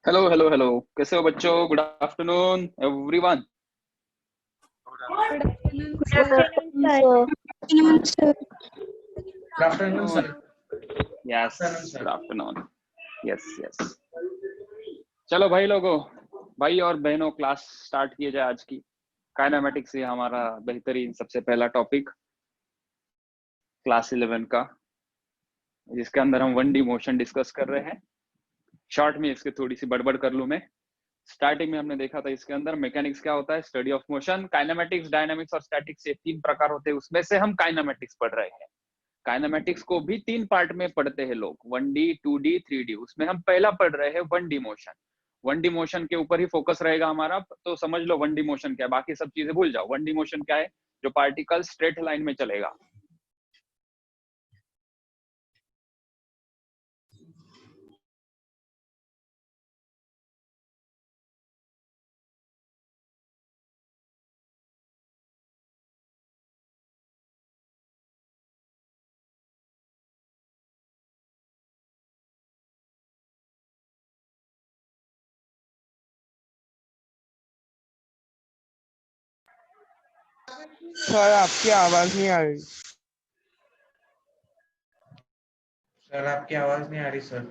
Hello hello hello. कैसे हो बच्चों? Good afternoon everyone. Good afternoon, Good sir. afternoon, sir. Afternoon, sir. Good afternoon, sir. Yes, Afternoon, sir. Good afternoon. Yes yes. चलो भाई लोगों, भाई और बहनों, क्लास स्टार्ट किए जाए आज की। काइनेमेटिक्स ये हमारा बेहतरीन सबसे पहला टॉपिक क्लास 11 का, जिसके अंदर हम 1D मोशन डिस्कस कर रहे हैं। शॉर्ट में इसके थोड़ी सी बड़बड़ कर लूं मैं। स्टार्टिंग में हमने देखा था इसके अंदर मैकेनिक्स क्या होता है, study of motion. Kinematics, dynamics और स्टैटिक्स, ये 3 प्रकार होते हैं, उसमें से हम काइनेमेटिक्स पढ़ रहे हैं। काइनेमेटिक्स को भी 3 पार्ट में पढ़ते हैं लोग, 1D, 2D, 3D। उसमें हम पहला पढ़ रहे हैं 1D मोशन। 1D मोशन के ऊपर ही फोकस रहेगा हमारा, तो समझ लो 1D मोशन क्या है, बाकी सब चीजें भूल जाओ। 1D मोशन क्या है? जो पार्टिकल स्ट्रेट लाइन में चलेगा। सर आपकी आवाज नहीं आ रही। सर आपकी आवाज नहीं आ रही सर।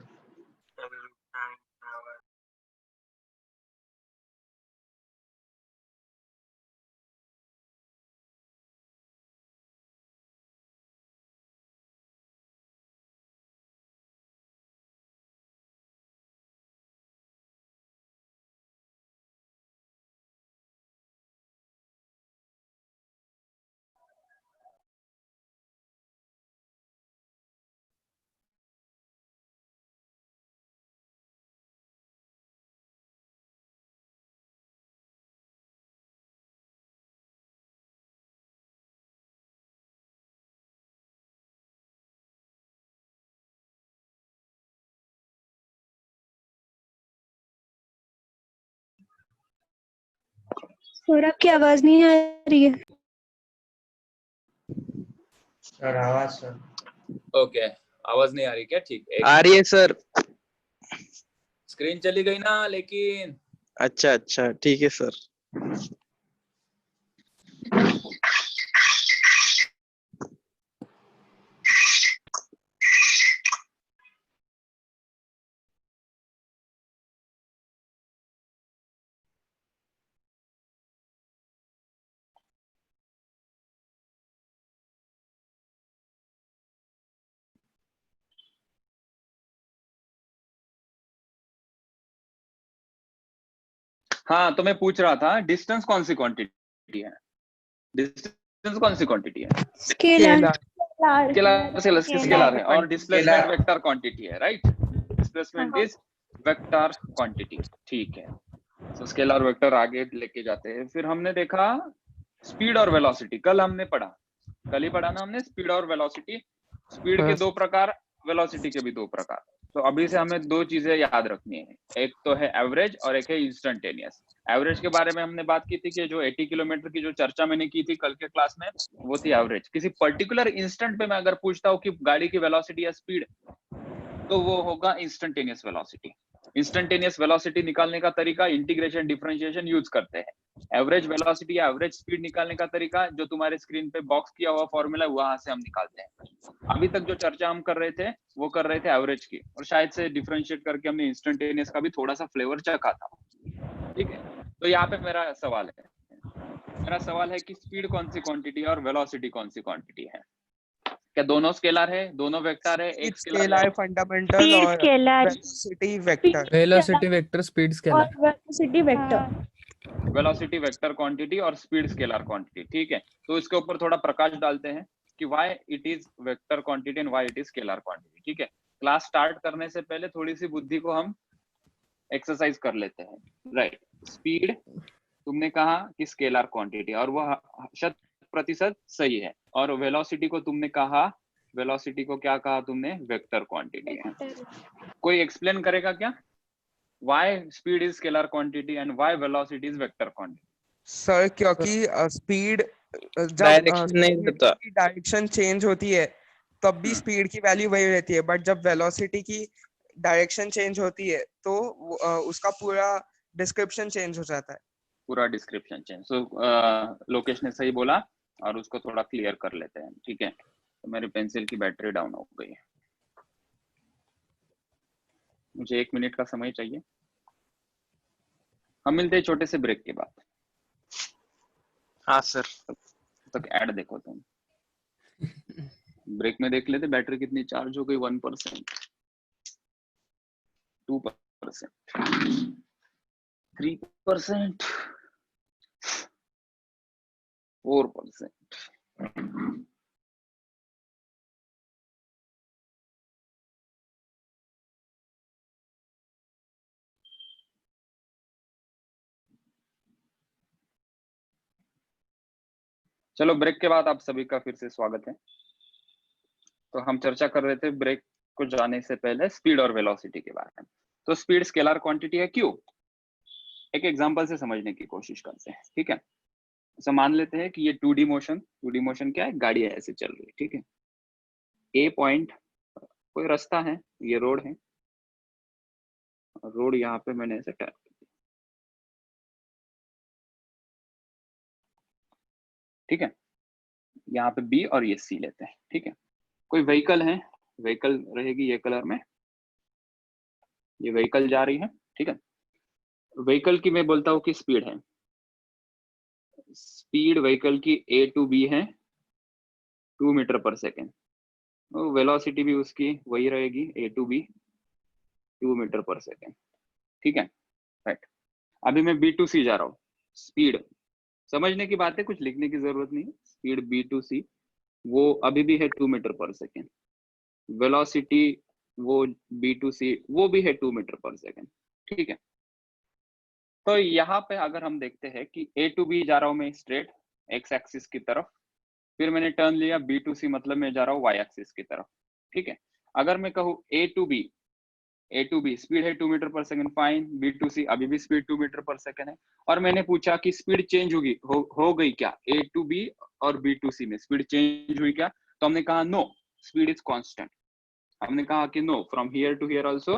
सर आपकी आवाज नहीं आ रही है। सर आवाज सर। ओके, आवाज नहीं आ रही क्या? ठीक है, आ रही है सर। स्क्रीन चली गई ना लेकिन। अच्छा अच्छा, ठीक है सर। हाँ, तो मैं पूछ रहा था डिस्टेंस कौन सी क्वांटिटी है? डिस्टेंस कौन सी क्वांटिटी है? स्केलर। स्केलर है। और डिस्प्लेसमेंट Scalar। वेक्टर क्वांटिटी है, right? Displacement is vector quantity, ठीक है। तो स्केलर वेक्टर आगे लेके जाते हैं। फिर हमने देखा स्पीड और वेलोसिटी, कल हमने पढ़ा, कल ही पढ़ा ना हमने, स्पीड और वेलोसिटी। स्पीड के 2 प्रकार, वेलोसिटी के भी 2 प्रकार। तो अभी से हमें 2 चीजें याद रखनी है, एक तो है एवरेज और एक है इंस्टेंटेनियस। एवरेज के बारे में हमने बात की थी कि जो 80 किलोमीटर की जो चर्चा मैंने की थी कल के क्लास में, वो थी एवरेज। किसी पर्टिकुलर इंस्टेंट पे मैं अगर पूछता हूँ कि गाड़ी की वेलोसिटी या स्पीड, तो वो होगा इंस्टेंटेनियस वेलोसिटी। इंस्टेंटेनियस वेलोसिटी निकालने का तरीका इंटीग्रेशन डिफरेंशिएशन यूज करते हैं। एवरेज वेलोसिटी या एवरेज स्पीड निकालने का तरीका जो तुम्हारे स्क्रीन पे बॉक्स किया हुआ फॉर्मूला है, वहां से हम निकालते हैं। अभी तक जो चर्चा हम कर रहे थे वो कर रहे थे एवरेज की, और शायद से डिफरेंशिएट करके हमने इंस्टेंटेनियस का भी थोड़ा सा फ्लेवर चखा था, ठीक है। तो यहाँ पे मेरा सवाल है कि स्पीड कौन सी क्वांटिटी है और वेलोसिटी कौन सी क्वांटिटी है? क्या दोनों स्केलर है, दोनों वेक्टर है, एक स्केलर है? फंडामेंटल और velocity vector. Velocity vector, speed scalar. Velocity vector. Velocity vector quantity और स्पीड स्केलर क्वांटिटी, ठीक है। तो इसके ऊपर थोड़ा प्रकाश डालते हैं कि why it is vector quantity and why it is scalar quantity, ठीक है। क्लास स्टार्ट करने से पहले थोड़ी सी बुद्धि को हम एक्सरसाइज कर लेते हैं, राइट। स्पीड तुमने कहा कि स्केलर क्वांटिटी, और वह 100% सही है। और वेलोसिटी को तुमने कहा, वेलोसिटी को क्या कहा तुमने? वेक्टर क्वांटिटी है। कोई एक्सप्लेन करेगा क्या? Why speed is scalar quantity and why velocity is vector quantity? Sir क्योंकि स्पीड जब डायरेक्शन नहीं होता। डायरेक्शन चेंज होती है तब भी हम्म। स्पीड की वैल्यू वही रहती है, बट जब वेलोसिटी की डायरेक्शन चेंज होती है तो उसका पूरा डिस्क्रिप्शन चेंज हो जाता है। पूरा डिस्क्रिप्शन चेंज। सो लोकेश ने सही बोला और उसको थोड़ा क्लियर कर लेते हैं, ठीक है। तो मेरी पेंसिल की बैटरी डाउन हो गई है, मुझे 1 मिनट का समय चाहिए। हम मिलते हैं छोटे से ब्रेक के बाद। हाँ सर। तब तक ऐड देखो तुम। ब्रेक में देख लेते बैटरी कितनी चार्ज हो गई। 1%, 2%, 3%, 4%। चलो ब्रेक के बाद आप सभी का फिर से स्वागत है। तो हम चर्चा कर रहे थे ब्रेक को जाने से पहले स्पीड और वेलोसिटी के बारे में। तो स्पीड स्केलर क्वांटिटी है, क्यों? एक एग्जांपल से समझने की कोशिश करते हैं, ठीक है। तो मान लेते हैं कि ये 2D मोशन, 2D मोशन क्या है? गाड़ी ऐसे चल रही है, ठीक है। ए पॉइंट कोई रास्ता है, ये रोड है, रोड यहाँ पे मैंने ऐसे टर्न, ठीक है। यहाँ पे बी और ये सी लेते हैं, ठीक है। कोई व्हीकल है, व्हीकल रहेगी ये कलर में, ये व्हीकल जा रही है, ठीक है। व्हीकल की मैं बोलता हूँ कि स्पीड है, स्पीड व्हीकल की ए टू बी है 2 मीटर पर सेकेंड। वेलोसिटी भी उसकी वही रहेगी, ए to be 2 metre per second, ठीक है, राइट। अभी मैं बी टू सी जा रहा हूँ, स्पीड समझने की बात है, कुछ लिखने की जरूरत नहीं है। स्पीड बी टू सी वो अभी भी है 2 मीटर पर सेकेंड। वेलोसिटी वो बी टू सी वो भी है 2 मीटर पर सेकेंड, ठीक है। तो यहाँ पे अगर हम देखते हैं कि ए टू बी जा रहा हूँ मैं स्ट्रेट एक्स एक्सिस की तरफ, फिर मैंने टर्न लिया बी टू सी, मतलब मैं जा रहा हूँ वाई एक्सिस की तरफ, ठीक है। अगर मैं कहूँ ए टू बी स्पीड है 2 metre per second, fine. B to सी अभी भी स्पीड 2 मीटर पर सेकंड है। और मैंने पूछा कि स्पीड चेंज होगी हो गई क्या ए टू बी और बी टू सी में, स्पीड चेंज हुई क्या? तो हमने कहा नो, स्पीड इज कांस्टेंट। हमने कहा कि no, from here to here also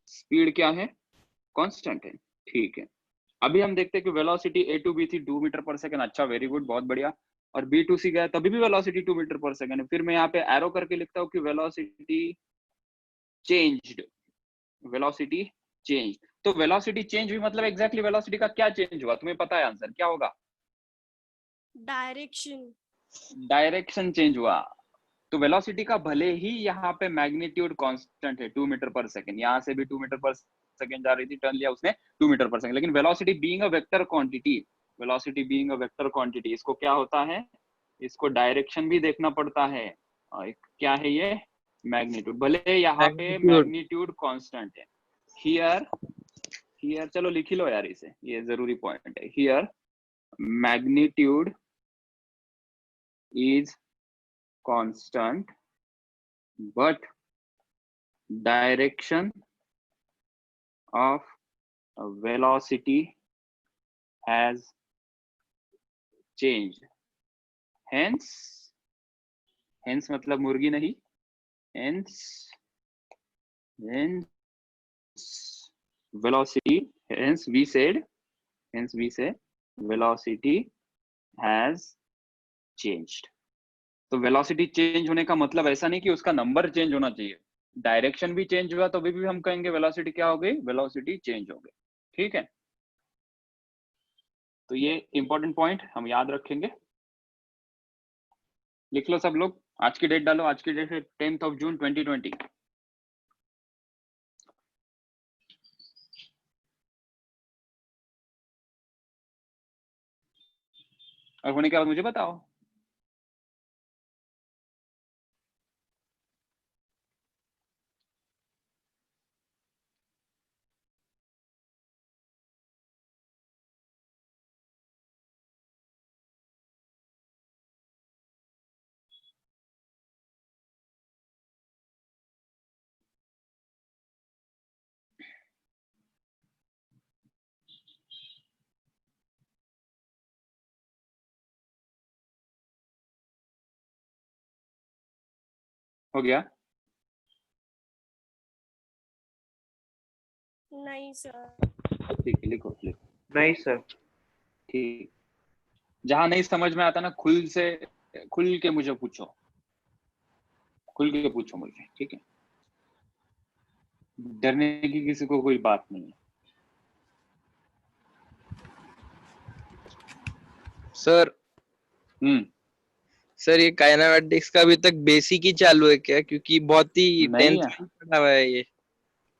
speed क्या है? कांस्टेंट है, ठीक है। अभी हम देखते हैं कि वेलोसिटी ए टू बी थी 2 मीटर पर सेकंड, अच्छा वेरी गुड, बहुत बढ़िया। और बी टू सी गया तभी भी वेलोसिटी 2 मीटर पर सेकंड है। फिर मैं यहाँ पे एरो करके लिखता हूँ कि वेलोसिटी चेंज्ड, वेलोसिटी चेंज। तो वेलोसिटी चेंज हुई मतलब एग्जैक्टली वेलोसिटी का क्या चेंज हुआ? तुम्हें पता है आंसर क्या होगा? डायरेक्शन। डायरेक्शन चेंज हुआ। तो वेलोसिटी का भले ही यहाँ पे मैग्नीट्यूड कांस्टेंट है 2 मीटर पर सेकंड, यहाँ से भी 2 मीटर पर सेकंड जा रही थी, टर्न लिया उसने 2 मीटर पर सेकंड, लेकिन velocity being a vector quantity, velocity being a vector quantity, इसको क्या होता है? इसको डायरेक्शन भी देखना पड़ता है। और क्या है ये? मैग्नीट्यूड। भले यहाँ पे मैग्नीट्यूड कांस्टेंट है, हियर हियर चलो लिख ही लो यार इसे, ये जरूरी पॉइंट है। Here magnitude is constant but direction of velocity has changed. Hence मतलब मुर्गी नहीं, hence velocity, hence we say velocity has changed. तो वेलोसिटी चेंज होने का मतलब ऐसा नहीं कि उसका नंबर चेंज होना चाहिए, डायरेक्शन भी चेंज हुआ तो भी हम कहेंगे वेलोसिटी क्या हो गई? वेलोसिटी चेंज हो गई, ठीक है। तो ये इंपॉर्टेंट पॉइंट हम याद रखेंगे। लिख लो सब लोग, आज की डेट डालो, आज की डेट है 10th जून 2020। और होने के बाद मुझे बताओ। हो गया? नहीं सर। ठीक है, लिखो लिखो। नहीं सर। ठीक, जहां नहीं समझ में आता ना, खुल के मुझे पूछो, खुल के पूछो मुझे, ठीक है? डरने की किसी को कोई बात नहीं है। सर हम्म सर ये काइनेमैटिक्स का अभी तक बेसिक ही चालू है क्या? क्योंकि बहुत ही नहीं 10th है। में पढ़ा हुआ है ये।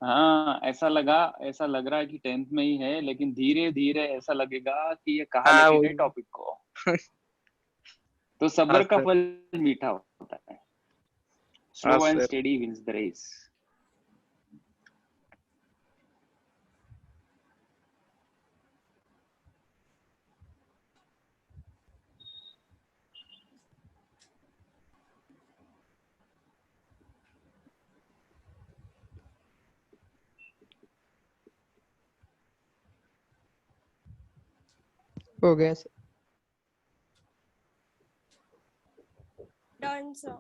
हाँ, ऐसा लग रहा है कि 10th में ही है, लेकिन धीरे धीरे ऐसा लगेगा कि ये कहाँ हाँ लेके गए वही। टॉपिक को। तो हाँ सब्र का सर। फल मीठा होता है। हाँ slow and sir. Steady wins the race. हो गया सर। Done sir.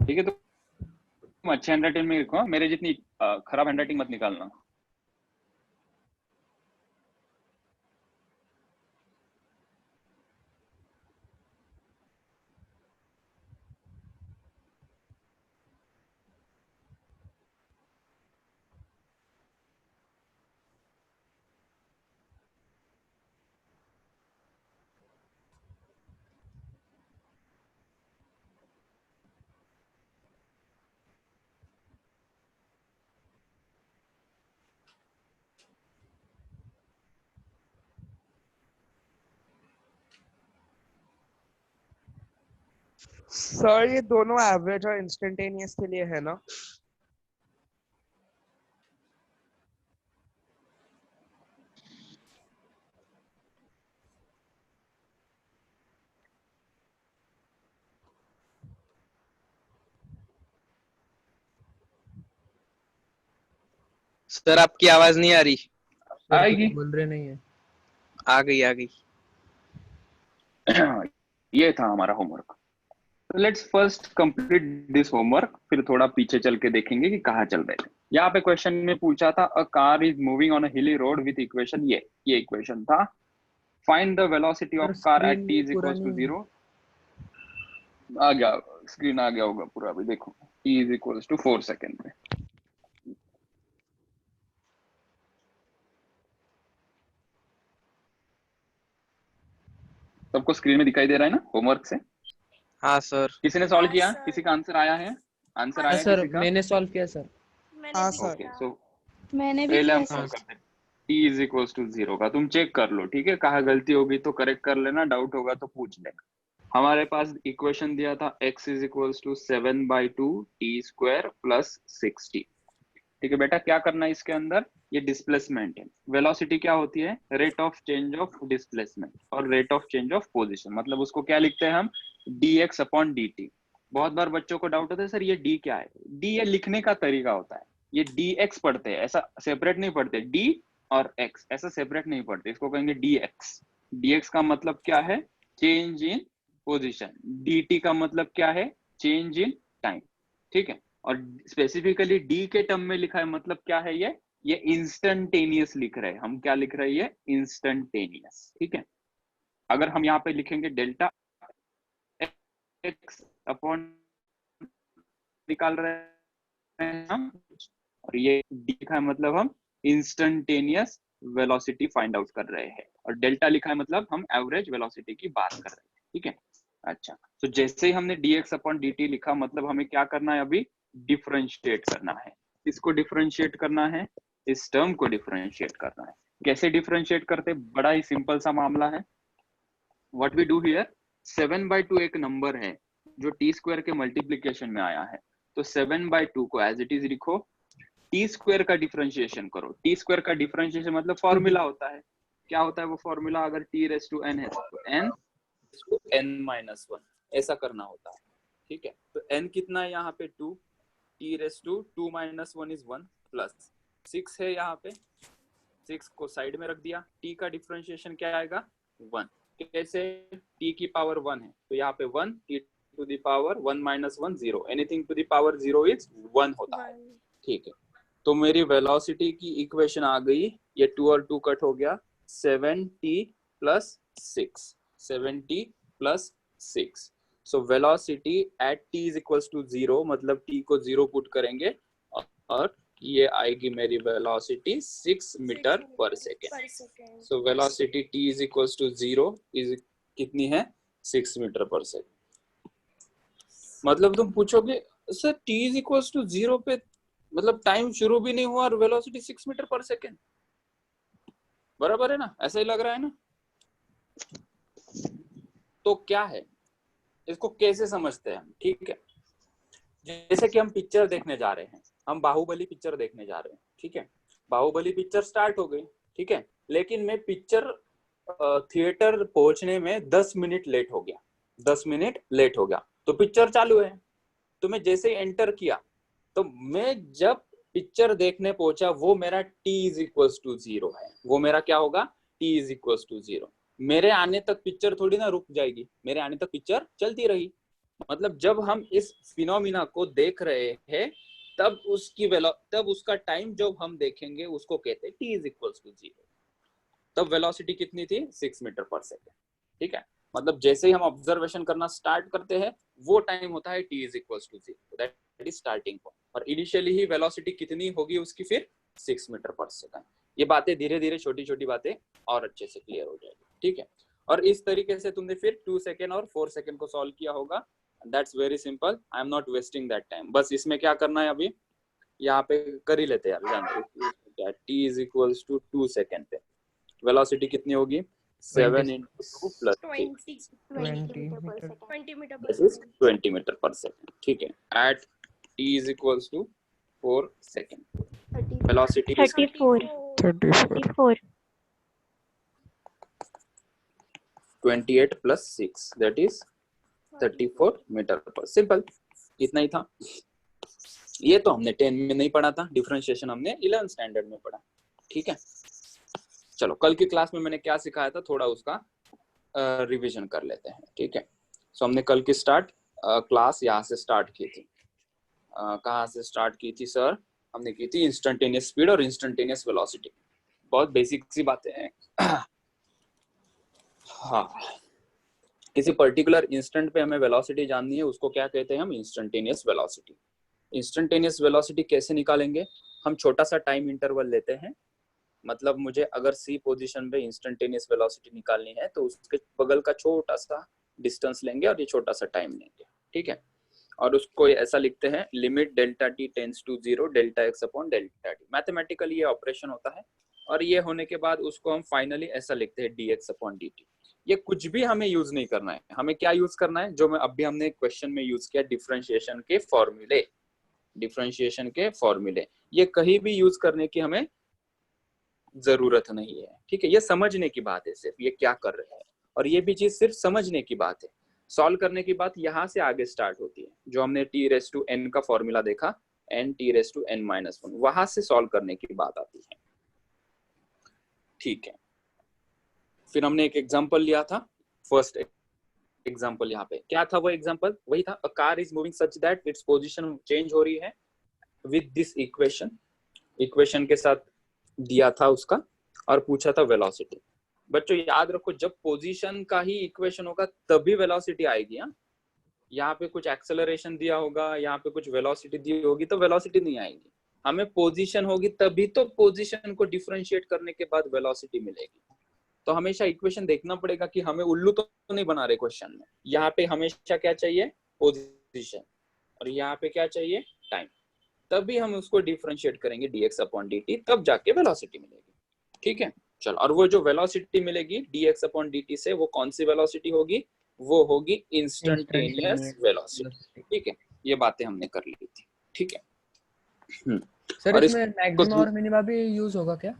ठीक है, तो तुम अच्छे हैंडराइटिंग में लिखो, मेरे जितनी खराब हैंडराइटिंग मत निकालना। सर ये दोनों एवरेज और इंस्टेंटेनियस के लिए है ना? सर आपकी आवाज नहीं आ रही। सर आएगी। कुछ बोल रहे नहीं है। आ गई आ गई। ये था हमारा homework. Let's first complete this homework, फिर थोड़ा पीछे चल के देखेंगे कि कहाँ चल रहे थे। यहाँ पे क्वेश्चन में पूछा था, a car is moving on a हिली रोड विथ इक्वेशन, ये इक्वेशन था। Find the velocity sir of car eight screen t भी इज पूरा इक्वल टू नहीं है। 0। आ गया, स्क्रीन आ गया होगा पूरा, अभी देखो। t is equal to 4 second में। सबको स्क्रीन में दिखाई दे रहा है ना होमवर्क से? हाँ सर। किसी ने सॉल्व हाँ किया? सर। किसी का आंसर आया है? आंसर हाँ हाँ आया सर किसी का? मैंने सॉल्व किया सर। मैंने हाँ भी सर। ओके, किया। सो मैंने भी पहले हम किया सॉल्व सर। करते हैं। t इज इक्वल टू 0 का तुम चेक कर लो, ठीक है? कहाँ गलती होगी तो करेक्ट कर लेना, डाउट होगा तो पूछ लेना। हमारे पास इक्वेशन दिया था x is equal to 7/2 t square plus 6t। ठीक है बेटा, क्या करना है इसके अंदर? ये डिस्प्लेसमेंट है। वेलोसिटी क्या होती है? Rate of change of displacement और rate of change of position, मतलब उसको क्या लिखते हैं हम? dx upon dt। बहुत बार बच्चों को डाउट होता है, सर ये d क्या है? d ये लिखने का तरीका होता है। ये dx पढ़ते हैं, ऐसा सेपरेट नहीं पढ़ते। d और x ऐसा सेपरेट नहीं पढ़ते, इसको कहेंगे dx। dx का मतलब क्या है? Change in position. dt का मतलब क्या है? Change in time. ठीक है, और स्पेसिफिकली डी के टर्म में लिखा है, मतलब क्या है? ये इंस्टेंटेनियस लिख रहे हैं हम। क्या लिख रहे हैं? ये इंस्टेंटेनियस। ठीक है, अगर हम यहाँ पे लिखेंगे डेल्टा एक्स अपॉन निकाल रहे हैं हम, और ये डी लिखा है मतलब हम इंस्टेंटेनियस वेलोसिटी फाइंड आउट कर रहे हैं, और डेल्टा लिखा है मतलब हम एवरेज वेलोसिटी की बात कर रहे हैं। ठीक है, अच्छा, तो जैसे ही हमने dx अपॉन dt लिखा, मतलब हमें क्या करना है? अभी डिफरेंशिएट करना है। इसको डिफरेंशिएट करना है, इस टर्म को डिफरेंशिएट करना है। कैसे डिफरेंशिएट करते? बड़ा ही सिंपल सा मामला है। व्हाट वी डू हियर, 7/2 एक नंबर है जो टी स्क्वायर के मल्टीप्लीकेशन में आया है, तो 7/2 को एज इट इज लिखो। टी स्क्वायर का डिफरेंशिएशन करो। टी स्क्वायर का डिफरेंशिएशन मतलब फॉर्मूला होता है। क्या होता है वो फॉर्मूला? अगर t रेस टू n है तो n-1 ऐसा करना होता है। ठीक है, तो n कितना है यहाँ पे? 2, t raise to 2 - 1 is 1, plus 6 है यहाँ पे, 6 को साइड में रख दिया। t का डिफरेंशिएशन क्या आएगा? 1। कैसे? t की पावर 1 है तो यहाँ पे 1, t to the power 1 - 1 0, anything to the power 0 is 1 होता है। ठीक है, तो मेरी वेलोसिटी की इक्वेशन आ गई, ये 2 और 2 कट हो गया, 7t + 6, 7t + 6। So velocity at t = 0, मतलब t को 0 पुट करेंगे और ये आएगी मेरी velocity 6 metre per second. So velocity t = 0 is कितनी है, 6 मीटर पर सेकेंड। मतलब तुम पूछोगे सर t = 0 पे मतलब टाइम शुरू भी नहीं हुआ और वेलोसिटी 6 मीटर पर सेकेंड, बराबर है ना, ऐसा ही लग रहा है ना। तो क्या है, इसको कैसे समझते हैं हम, ठीक है। जैसे कि हम पिक्चर देखने जा रहे हैं, हम बाहुबली पिक्चर देखने जा रहे हैं, ठीक है। बाहुबली पिक्चर स्टार्ट हो गई, ठीक है, लेकिन मैं पिक्चर थिएटर पहुंचने में 10 मिनट लेट हो गया, 10 मिनट लेट हो गया, तो पिक्चर चालू है। तो मैं जैसे ही एंटर किया, तो मैं जब पिक्चर देखने पहुंचा, वो मेरा t = 0 है, वो मेरा क्या होगा, t = 0। मेरे आने तक पिक्चर थोड़ी ना रुक जाएगी, मेरे आने तक पिक्चर चलती रही। मतलब जब हम इस फिनोमिना को देख रहे हैं, तब उसका टाइम जब हम देखेंगे उसको कहते हैं t = 0। तब वेलोसिटी कितनी थी, 6 मीटर पर सेकेंड, ठीक है। मतलब जैसे ही हम ऑब्जर्वेशन करना स्टार्ट करते हैं, वो टाइम होता है t = 0, that is starting point. और इनिशियली ही वेलोसिटी कितनी होगी उसकी, फिर 6 मीटर पर सेकेंड। ये बातें धीरे धीरे छोटी छोटी बातें और अच्छे से क्लियर हो जाएगी, ठीक है। और इस तरीके से तुमने फिर 2 सेकेंड और 4 सेकेंड को सॉल्व किया होगा। That's very simple, I am not wasting that time. बस इसमें क्या करना है, अभी यहाँ पे कर ही लेते हैं यार, जानते t = 2 सेकेंड पे वेलोसिटी कितनी होगी, 7 × 2 + 20 मीटर पर सेकेंड, ठीक है। At t = 4 second velocity 34 28 + 6 that is 34 metre per. Simple, इतना ही था। ये तो हमने 10 में नहीं पढ़ा था, डिफरेंशिएशन हमने 11 स्टैंडर्ड में पढ़ा, ठीक है। चलो कल की क्लास में मैंने क्या सिखाया था, थोड़ा उसका रिवीजन कर लेते हैं, ठीक है। सो हमने कल की क्लास यहाँ से स्टार्ट की थी। कहाँ से स्टार्ट की थी सर, हमने की थी इंस्टेंटेनियस स्पीड और इंस्टेंटेनियस वेलोसिटी। बहुत बेसिक सी बातें हैं। हाँ, किसी पर्टिकुलर इंस्टेंट पे हमें वेलोसिटी जाननी है, उसको क्या कहते हैं हम, इंस्टेंटेनियस वेलोसिटी। इंस्टेंटेनियस वेलोसिटी कैसे निकालेंगे, हम छोटा सा टाइम इंटरवल लेते हैं। मतलब मुझे अगर सी पोजीशन पे इंस्टेंटेनियस वेलोसिटी निकालनी है, तो उसके बगल का छोटा सा डिस्टेंस लेंगे और ये छोटा सा टाइम लेंगे, ठीक है। और उसको ऐसा लिखते हैं, limit delta T tends to 0 delta X upon delta T. Mathematically ये ऑपरेशन होता है, और ये होने के बाद उसको हम फाइनली ऐसा लिखते हैं dx अपॉन dt। ये कुछ भी हमें यूज नहीं करना है, हमें क्या यूज करना है, जो मैं अभी हमने क्वेश्चन में यूज किया, डिफरेंशिएशन के फॉर्मूले। डिफरेंशिएशन के फॉर्मूले ये कहीं भी यूज करने की हमें जरूरत नहीं है, ठीक है। ये समझने की बात है सिर्फ, ये क्या कर रहे हैं, और ये भी चीज सिर्फ समझने की बात है। सॉल्व करने की बात यहाँ से आगे स्टार्ट होती है, जो हमने t⁻n का फॉर्मूला देखा, n t⁻n-1, वहां से सॉल्व करने की बात आती है, ठीक है। फिर हमने एक एग्जांपल लिया था, फर्स्ट एग्जांपल यहाँ पे क्या था, वो एग्जांपल वही था, a car is moving such that its position change हो रही है विद दिस इक्वेशन के साथ दिया था उसका, और पूछा था वेलोसिटी। बच्चों याद रखो, जब पोजीशन का ही इक्वेशन होगा तभी वेलोसिटी आएगी। यहाँ पे कुछ एक्सेलरेशन दिया होगा, यहाँ पे कुछ वेलोसिटी दी होगी, तो वेलोसिटी नहीं आएगी। हमें पोजीशन होगी तभी तो पोजीशन को डिफरेंशिएट करने के बाद वेलोसिटी मिलेगी। तो हमेशा इक्वेशन देखना पड़ेगा कि हमें उल्लू तो नहीं बना रहे क्वेश्चन में। यहाँ पे हमेशा क्या चाहिए, पोजीशन, और यहाँ पे क्या चाहिए, टाइम। तभी हम उसको डिफरेंशिएट करेंगे dx अपॉन dt, तब जाके वेलोसिटी मिलेगी, ठीक है। चलो, और वो जो वेलोसिटी मिलेगी dx अपॉन dt से, वो कौन सी वेलोसिटी होगी, वो होगी इंस्टेंटेनियस वेलोसिटी, ठीक है। ये बातें हमने कर ली थी, ठीक है। सर इसमें मैक्सिमम और मिनिमा भी यूज होगा क्या?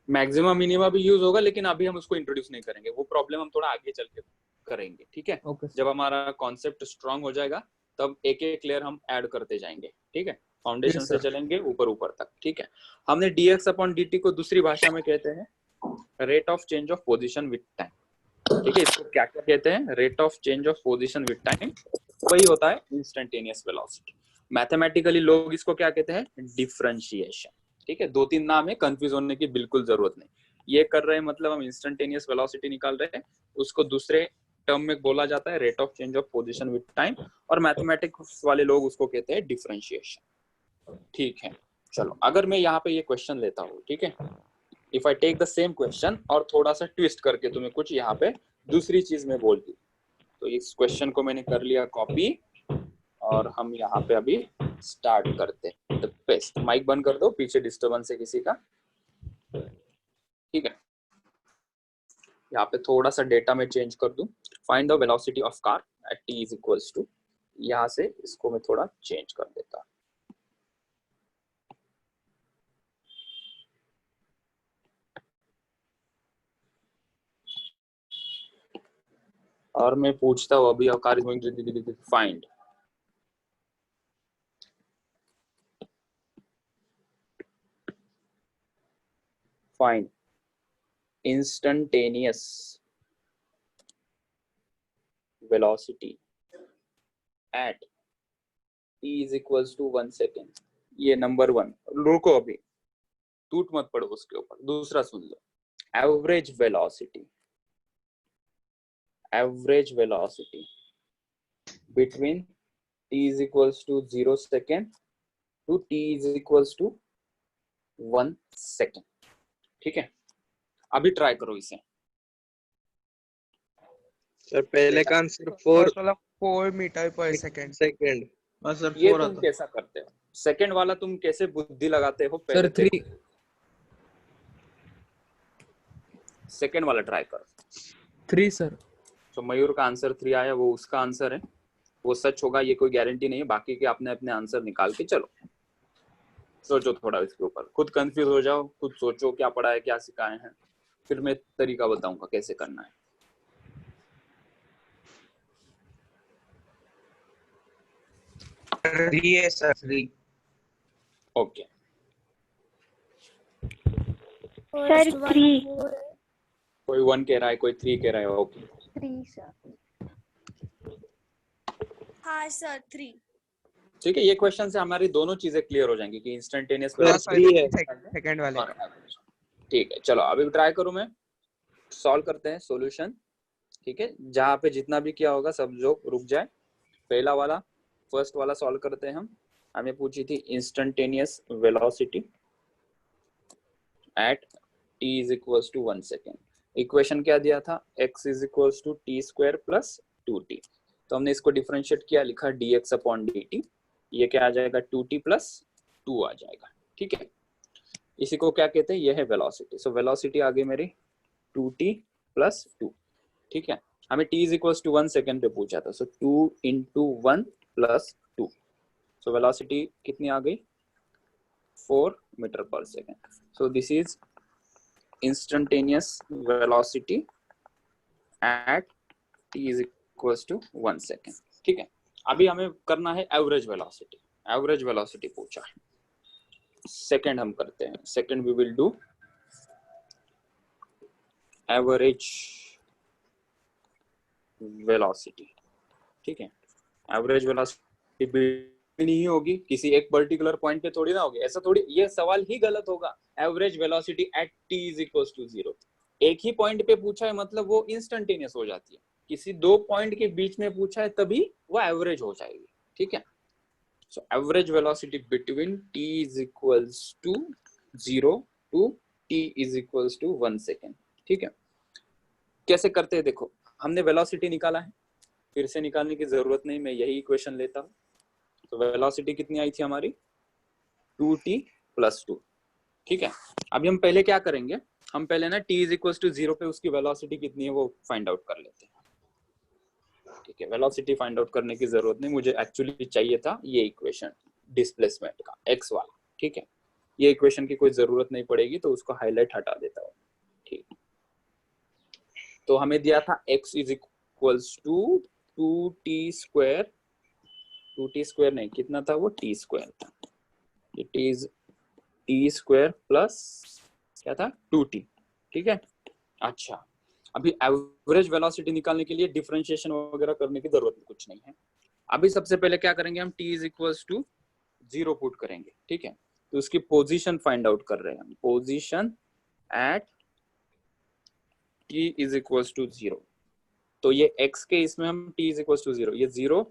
मैक्सिमम मिनिमा भी यूज होगा, लेकिन अभी हम उसको इंट्रोड्यूस नहीं करेंगे, वो प्रॉब्लम हम थोड़ा आगे चल के करेंगे, ठीक है। जब हमारा कॉन्सेप्ट स्ट्रांग हो जाएगा, तब एक एक लेयर हम ऐड करते जाएंगे, ठीक है। फाउंडेशन से चलेंगे ऊपर तक, ठीक है। हमने dx अपॉन dt को दूसरी भाषा में कहते हैं rate of change of position with time, ठीक है। इसको क्या कहते हैं, rate of change of position with time, वही होता है इंस्टेंटेनियस वेलोसिटी। मैथमेटिकली लोग इसको क्या कहते हैं, डिफरेंशिएशन, ठीक है, 2-3 नाम है, कंफ्यूज होने की बिल्कुल जरूरत नहीं। ये कर रहे हैं मतलब हम इंस्टेंटेनियस वेलोसिटी निकाल रहे हैं, उसको दूसरे टर्म में बोला जाता है rate of change of position with time, और मैथमेटिक्स वाले लोग उसको कहते हैं डिफरेंशिएशन। ठीक है, चलो अगर मैं यहाँ पे ये क्वेश्चन लेता हूँ, ठीक है, if I take the same question और थोड़ा सा ट्विस्ट करके तुम्हें कुछ यहाँ पे दूसरी चीज में बोल दी, तो इस क्वेश्चन को मैंने कर लिया कॉपी, और हम यहाँ पे अभी स्टार्ट करते हैं द पेस्ट। माइक बंद कर दो, पीछे डिस्टर्बेंस है किसी का, ठीक है। यहाँ पे थोड़ा सा डेटा में चेंज कर दूं, find the velocity of car at t is equals to, यहाँ से इसको मैं थोड़ा चेंज कर देता। और मैं पूछता हूँ अभी car is going to find find instantaneous velocity at t is equals to 1 second। ये नंबर 1, रुको अभी, टूट मत पड़ो उसके ऊपर, दूसरा सुन लो। Average velocity between t is equals to 0 second to t is equals to 1 second। ठीक है, अभी ट्राई करो इसे। सर पहले का answer 4 metre per second. Second. हाँ सर ये 4 तुम आता। कैसा करते हो? सेकंड वाला तुम कैसे बुद्धि लगाते हो? सर 3। सेकंड वाला ट्राई करो। 3 सर। तो मयूर का आंसर 3 आया, वो उसका आंसर है, वो सच होगा ये कोई गारंटी नहीं है, बाकी के आपने अपने आंसर निकाल के चलो। सोचो थोड़ा इसके ऊपर, खुद कंफ्यूज हो जाओ, खुद सोचो क्या पढ़ा है, क्या सिखाए हैं, फिर मैं तरीका बताऊंगा कैसे करना है। सर 3। Okay, sir 3। कोई 1 कह रहा है, कोई 3 कह रहा है। Okay 3 sir. हाँ सर 3। ठीक है, ये क्वेश्चन से हमारी दोनों चीजें क्लियर हो जाएंगी कि इंस्टेंटेनियस सेकंड वाले। ठीक है, चलो अभी ट्राई करूं मैं, सॉल्व करते हैं सॉल्यूशन। ठीक है, जहां पे जितना भी किया होगा सब जो रुक जाए। पहला वाला, फर्स्ट वाला सॉल्व करते हैं हम। हमें पूछी थी instantaneous velocity at t is equals to 1 second. Equation क्या दिया था? x is equals to T square plus 2t। तो हमने इसको डिफरेंशिएट किया, लिखा dx अपॉन dt। ये क्या आ जाएगा? 2t प्लस 2 आ जाएगा। ठीक है, इसी को क्या कहते हैं? ये है वेलोसिटी। सो वेलोसिटी आ गई मेरी 2t प्लस 2। ठीक है, हमें t is equals to 1 second पे पूछा था, so 2 into 1 plus 2। So velocity कितनी आ गई? 4 metre per second. So this is instantaneous velocity at t is equals to 1 second. ठीक है, अभी हमें करना है एवरेज वेलोसिटी। एवरेज वेलोसिटी पूछा है, सेकेंड हम करते हैं। Second we will do average velocity. ठीक है, एवरेज वेलोसिटी नहीं होगी, किसी एक पर्टिकुलर पॉइंट पे थोड़ी ना होगी, ऐसा थोड़ी, ये सवाल ही गलत होगा। Average velocity at t is equals to 0, एक ही पॉइंट पे पूछा है मतलब वो इंस्टेंटेनियस हो जाती है। किसी दो पॉइंट के बीच में पूछा है तभी वो एवरेज हो जाएगी। ठीक है, so average velocity between t is equals to 0 to t is equals to 1 second. ठीक है, कैसे करते हैं देखो, हमने वेलोसिटी निकाला है, फिर से निकालने की जरूरत नहीं, मैं यही इक्वेशन लेता हूँ। तो वेलोसिटी कितनी आई थी हमारी? 2t plus 2। ठीक है, अभी हम पहले क्या करेंगे, हम पहले ना t इज इक्वल्स टू 0 पे उसकी वेलोसिटी कितनी है वो फाइंड आउट कर लेते हैं। ठीक है, वेलोसिटी फाइंड आउट करने की जरूरत नहीं, मुझे एक्चुअली चाहिए था ये इक्वेशन डिस्प्लेसमेंट का, x वाला। ठीक है, ये इक्वेशन की कोई जरूरत नहीं पड़ेगी तो उसको हाईलाइट हटा देता हूँ। ठीक, तो हमें दिया था x is equals to 2t square, 2t square नहीं, कितना था वो? t स्क्वायर था। It is t square plus क्या था? 2t। ठीक है, अच्छा अभी एवरेज वेलोसिटी निकालने के लिए डिफरेंशिएशन वगैरह करने की जरूरत कुछ नहीं है। अभी सबसे पहले क्या करेंगे हम? t is equals to 0 put करेंगे। ठीक है, तो उसकी पोजीशन फाइंड आउट कर रहे हैं हम, position at t is equals to 0। तो ये x के इसमें हम t इज इक्वल्स टू 0, ये 0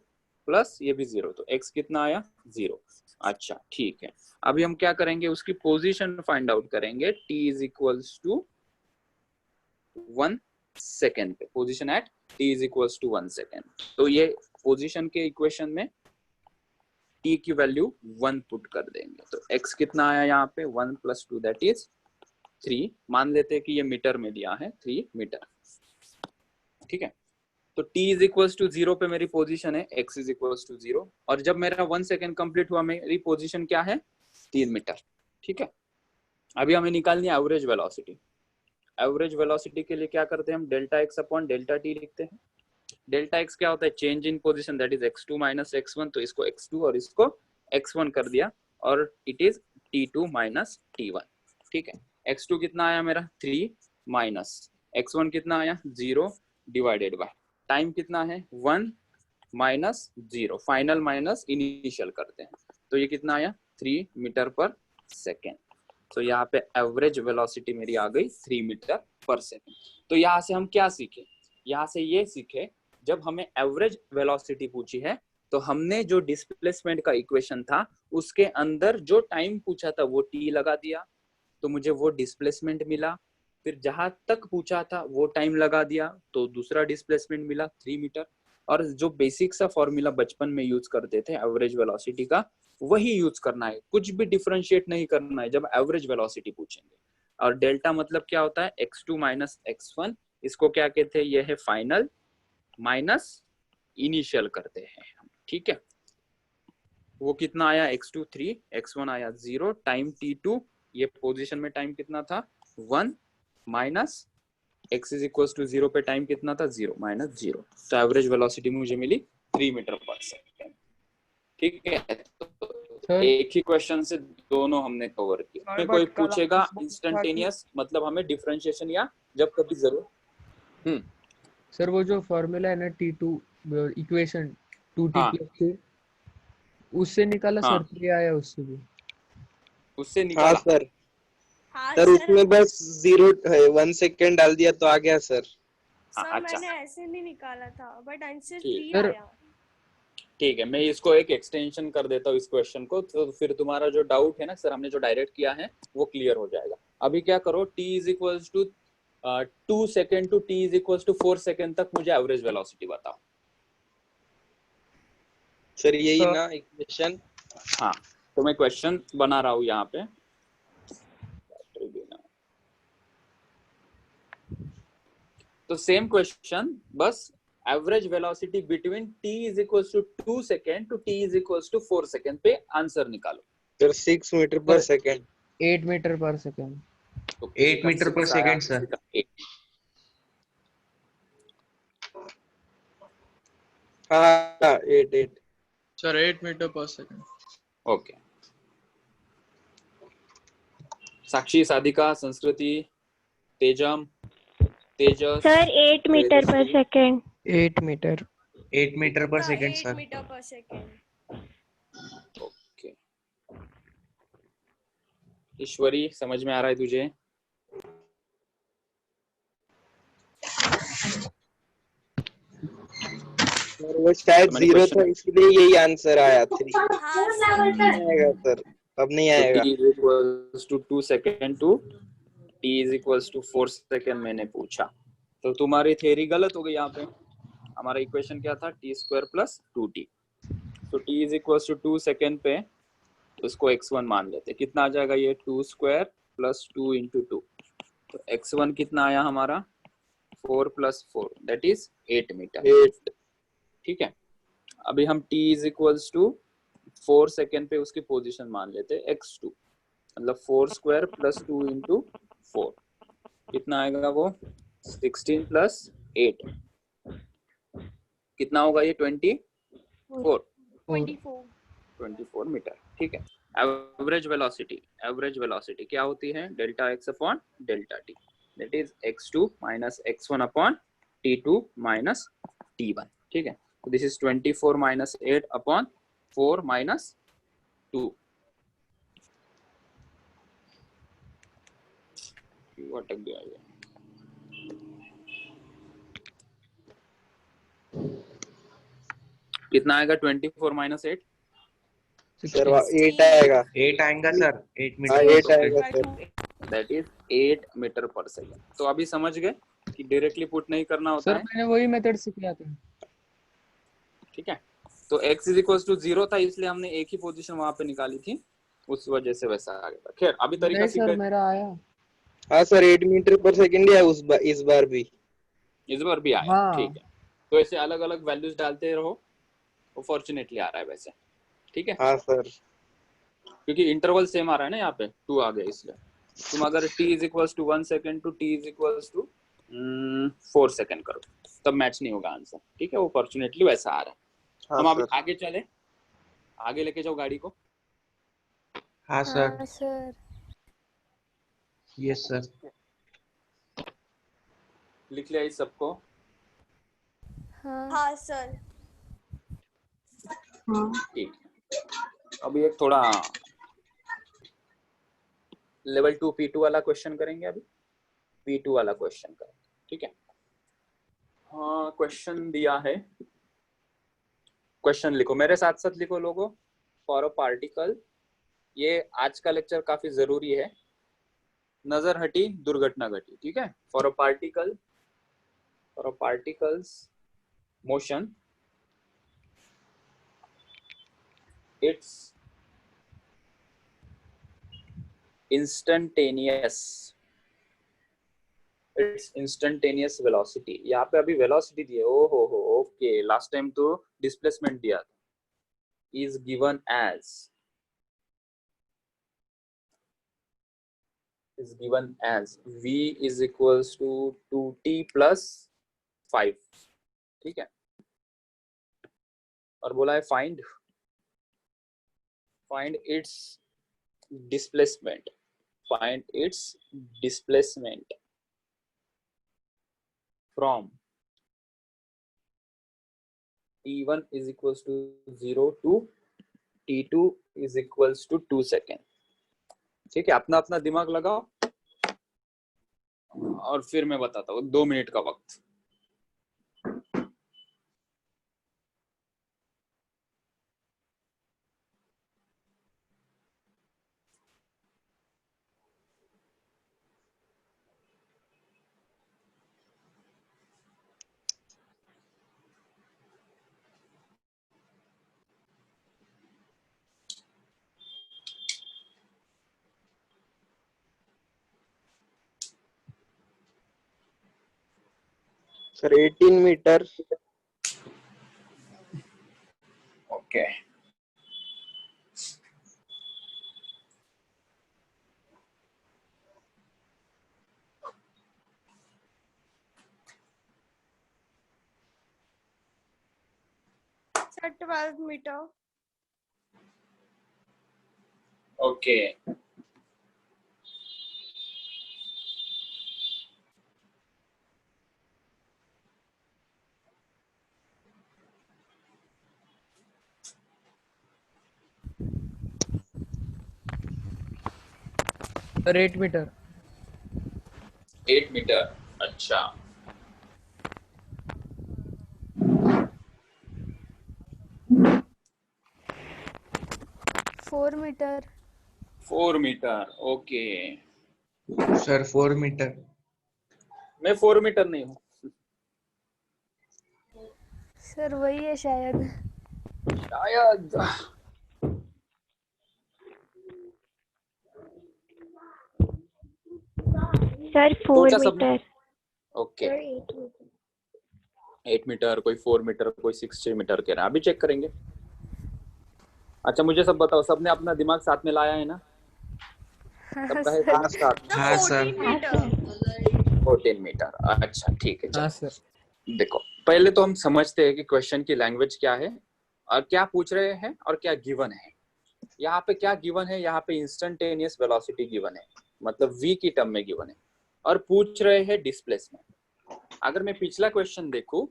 प्लस ये भी 0, तो x कितना आया 0। अच्छा ठीक है, अभी हम क्या करेंगे, उसकी पोजीशन फाइंड आउट करेंगे t is equals to 1 second पे, position at t is equals to 1 second. तो ये पोजीशन के इक्वेशन में t की वैल्यू 1 पुट कर देंगे, तो x कितना आया यहाँ पे 1 + 2 दैट इज 3। मान लेते हैं कि ये मीटर में दिया है 3 मीटर, ठीक है। तो t इज इक्वल्स टू 0 पे मेरी पोजीशन है, x इज इक्वल्स टू 0, और जब मेरा 1 सेकेंड कंप्लीट हुआ मेरी पोजीशन क्या है 3 मीटर, ठीक है। अभी हमें निकालनी है एवरेज वेलोसिटी। एवरेज वेलोसिटी के लिए क्या करते हैं हम, delta x upon delta t लिखते हैं। डेल्टा x क्या होता है, change in position that is x2 minus x1, तो इसको x2 और इसको x1 कर दिया, और it is t2 minus t1, ठीक है। x2 कितना आया मेरा 3 माइनस x1 कितना आया 0 डिवाइडेड बाय टाइम कितना है 1 माइनस 0, फाइनल माइनस इनिशियल करते हैं, तो ये कितना आया 3 मीटर पर सेकेंड। तो यहाँ पे एवरेज वेलोसिटी मेरी आ गई 3 मीटर पर सेकेंड। तो यहाँ से हम क्या सीखे, यहाँ से ये सीखे, जब हमें एवरेज वेलोसिटी पूछी है तो हमने जो डिस्प्लेसमेंट का इक्वेशन था उसके अंदर जो टाइम पूछा था वो t लगा दिया, तो मुझे वो डिस्प्लेसमेंट मिला। फिर जहां तक पूछा था वो टाइम लगा दिया, तो दूसरा डिस्प्लेसमेंट मिला 3 मीटर। और जो बेसिक सा फॉर्मूला बचपन में यूज करते थे एवरेज वेलोसिटी का, वही यूज करना है, कुछ भी डिफरेंशिएट नहीं करना है जब एवरेज वेलोसिटी पूछेंगे। और डेल्टा मतलब क्या होता है x2 माइनस x1, इसको क्या कहते हैं, ये है फाइनल माइनस इनिशियल करते हैं हम, ठीक है। वो कितना आया x2 3, x1 आया 0, टाइम t2, ये पोजीशन में टाइम कितना था 1 minus x is equal to 0 पे टाइम कितना था 0 माइनस 0। तो एवरेज वेलोसिटी मुझे मिली 3 मीटर पर सेकेंड, ठीक है। तो एक ही क्वेश्चन से दोनों हमने कवर किया। Sir, कोई but कल पूछेगा आपने बोला था इंस्टेंटेनियस मतलब हमें डिफरेंशिएशन या जब कभी जरूर सर वो जो फॉर्मूला है ना T2 इक्वेशन 2t हाँ। + 2 उससे निकाला हाँ। सर, 3 आया उससे भी। उससे हाँ निकाला। सर, हाँ सर उसमें बस 1 सेकेंड डाल दिया तो आ गया सर। हाँ, सर अच्छा मैंने ऐसे नहीं निकाला था, बट आंसर ठीक। 3 सर, आया। ठीक है, मैं इसको एक एक्सटेंशन कर देता हूँ इस क्वेश्चन को, तो फिर तुम्हारा जो डाउट है ना सर हमने जो डायरेक्ट किया है वो क्लियर हो जाएगा। अभी क्या करो, t is equal to 2 second to t is equal to 4 second तक मुझे एवरेज वेलोसिटी बताओ। सर यही ना इक्वेशन। हाँ, तो मैं क्वेश्चन बना रहा हूँ यहाँ पे। तो सेम क्वेश्चन, बस average velocity between t is equal to 2 second to t is equal to 4 second पे आंसर निकालो। Sir 6 metre per second. 8 metre per second. तो 8 मीटर पर सेकेंड सर। हाँ 8 sir 8 metre per second. Okay. Sakshi, Sadhika, Sanskriti, Tejam, Tejas, sir 8 metre per second. 8 metre. 8 metre per second 8 sir. Metre per second. Okay. ईश्वरी, समझ में आ रहा है तुझे? Sir वो शायद मैंने 0 question- था इसलिए यही आंसर आया 3। हाँ सर, नहीं आएगा सर, अब नहीं आएगा। t is equals to 2 second to t is equals to 4 second मैंने पूछा, तो तुम्हारी थ्योरी गलत हो गई यहाँ पे। हमारा इक्वेशन क्या था, t² + 2t। तो t is equals to 2 second पे उसको x1 मान लेते, कितना आ जाएगा ये 2² + 2 × 2, तो x1 कितना आया हमारा 4 + 4 दैट इज 8 मीटर। 8। ठीक है, अभी हम t is equals to 4 second पे उसकी पोजीशन मान लेते x2, मतलब 4² + 2 × 4 कितना आएगा वो 16 + 8 कितना होगा ये 24 मीटर। ठीक है, एवरेज वेलोसिटी क्या होती है, delta x upon delta t, that is x2 minus x1 upon t2 minus t1। ठीक है, तो this is 24 minus 8 upon 4 minus 2, क्यों अटक गया ये? कितना आएगा 24 माइनस 8? सर 8 आएगा। 8 आएगा सर, 8 हाँ मीटर 8 आएगा sir. That is 8 metre per second. तो अभी समझ गए कि डायरेक्टली पुट नहीं करना होता सर है, मैंने वही मेथड से किया था। ठीक है। तो x इज इक्वल टू 0 था, इसलिए हमने एक ही पोजीशन वहां पे निकाली थी, उस वजह से वैसा आ गया था। खैर अभी तरीका नहीं सीख सर गए, मेरा आया। हाँ सर 8 मीटर पर सेकंड है इस बार भी। इस बार भी आया, हाँ। ठीक है। तो ऐसे अलग अलग वैल्यूज डालते रहो, वो फॉर्चुनेटली आ रहा है वैसे, ठीक है। हाँ सर। क्योंकि इंटरवल सेम आ रहा है ना, यहाँ पे 2 आ गया, इसलिए तुम अगर t is equals to 1 second to t is equals to 4 second करो, तब मैच नहीं होगा आंसर, ठीक है। वो फॉर्चुनेटली वैसा आ रहा है। हाँ हम अभी सर। आगे चले, आगे लेके जाओ गाड़ी को। हाँ सर, हाँ सर। Yes sir. लिख लिया इस सबको? हाँ हाँ सर। ठीक है। अभी एक थोड़ा लेवल 2 P2 वाला क्वेश्चन करेंगे। अभी P2 वाला क्वेश्चन करेंगे, ठीक है। हाँ, क्वेश्चन दिया है, क्वेश्चन लिखो, मेरे साथ साथ लिखो लोगों। फॉर अ पार्टिकल, ये आज का लेक्चर काफी जरूरी है, नजर हटी दुर्घटना घटी, ठीक है। For a particles motion, its instantaneous velocity. यहाँ पे अभी वेलोसिटी दी है, ओ हो, ओके। लास्ट टाइम तो डिस्प्लेसमेंट दिया था, is given as v is equals to 2t plus 5, ठीक है। और बोला है find its displacement, from t1 is equals to 0 to t2 is equals to 2 second, ठीक है। अपना अपना दिमाग लगाओ और फिर मैं बताता हूँ। 2 मिनट का वक्त। Sir 18 metre. Okay, Sir, 12 meter. Okay. Sir 8 metre. 8 metre, अच्छा। Four metre. 4 metre, okay. Sir 4 metre. मैं 4 मीटर नहीं हूँ, सर वही है शायद। शायद। सर 4 सोचा सबने? मीटर। ओके, 8 मीटर, कोई 4 मीटर, कोई 6 मीटर कह रहा है। अभी चेक करेंगे। अच्छा मुझे सब बताओ, सबने अपना दिमाग साथ में लाया है ना? सबका है दिमाग साथ में? हाँ सर। 14 meter. 14 मीटर, अच्छा ठीक है। हाँ चलो सर। देखो, पहले तो हम समझते हैं कि क्वेश्चन की लैंग्वेज क्या है और क्या पूछ रहे हैं और क्या गिवन है। यहाँ पे क्या गिवन है? यहाँ पे इंस्टेंटेनियस वेलोसिटी गिवन है, मतलब v की टर्म में गिवन है, और पूछ रहे हैं डिस्प्लेसमेंट। अगर मैं पिछला क्वेश्चन देखूं,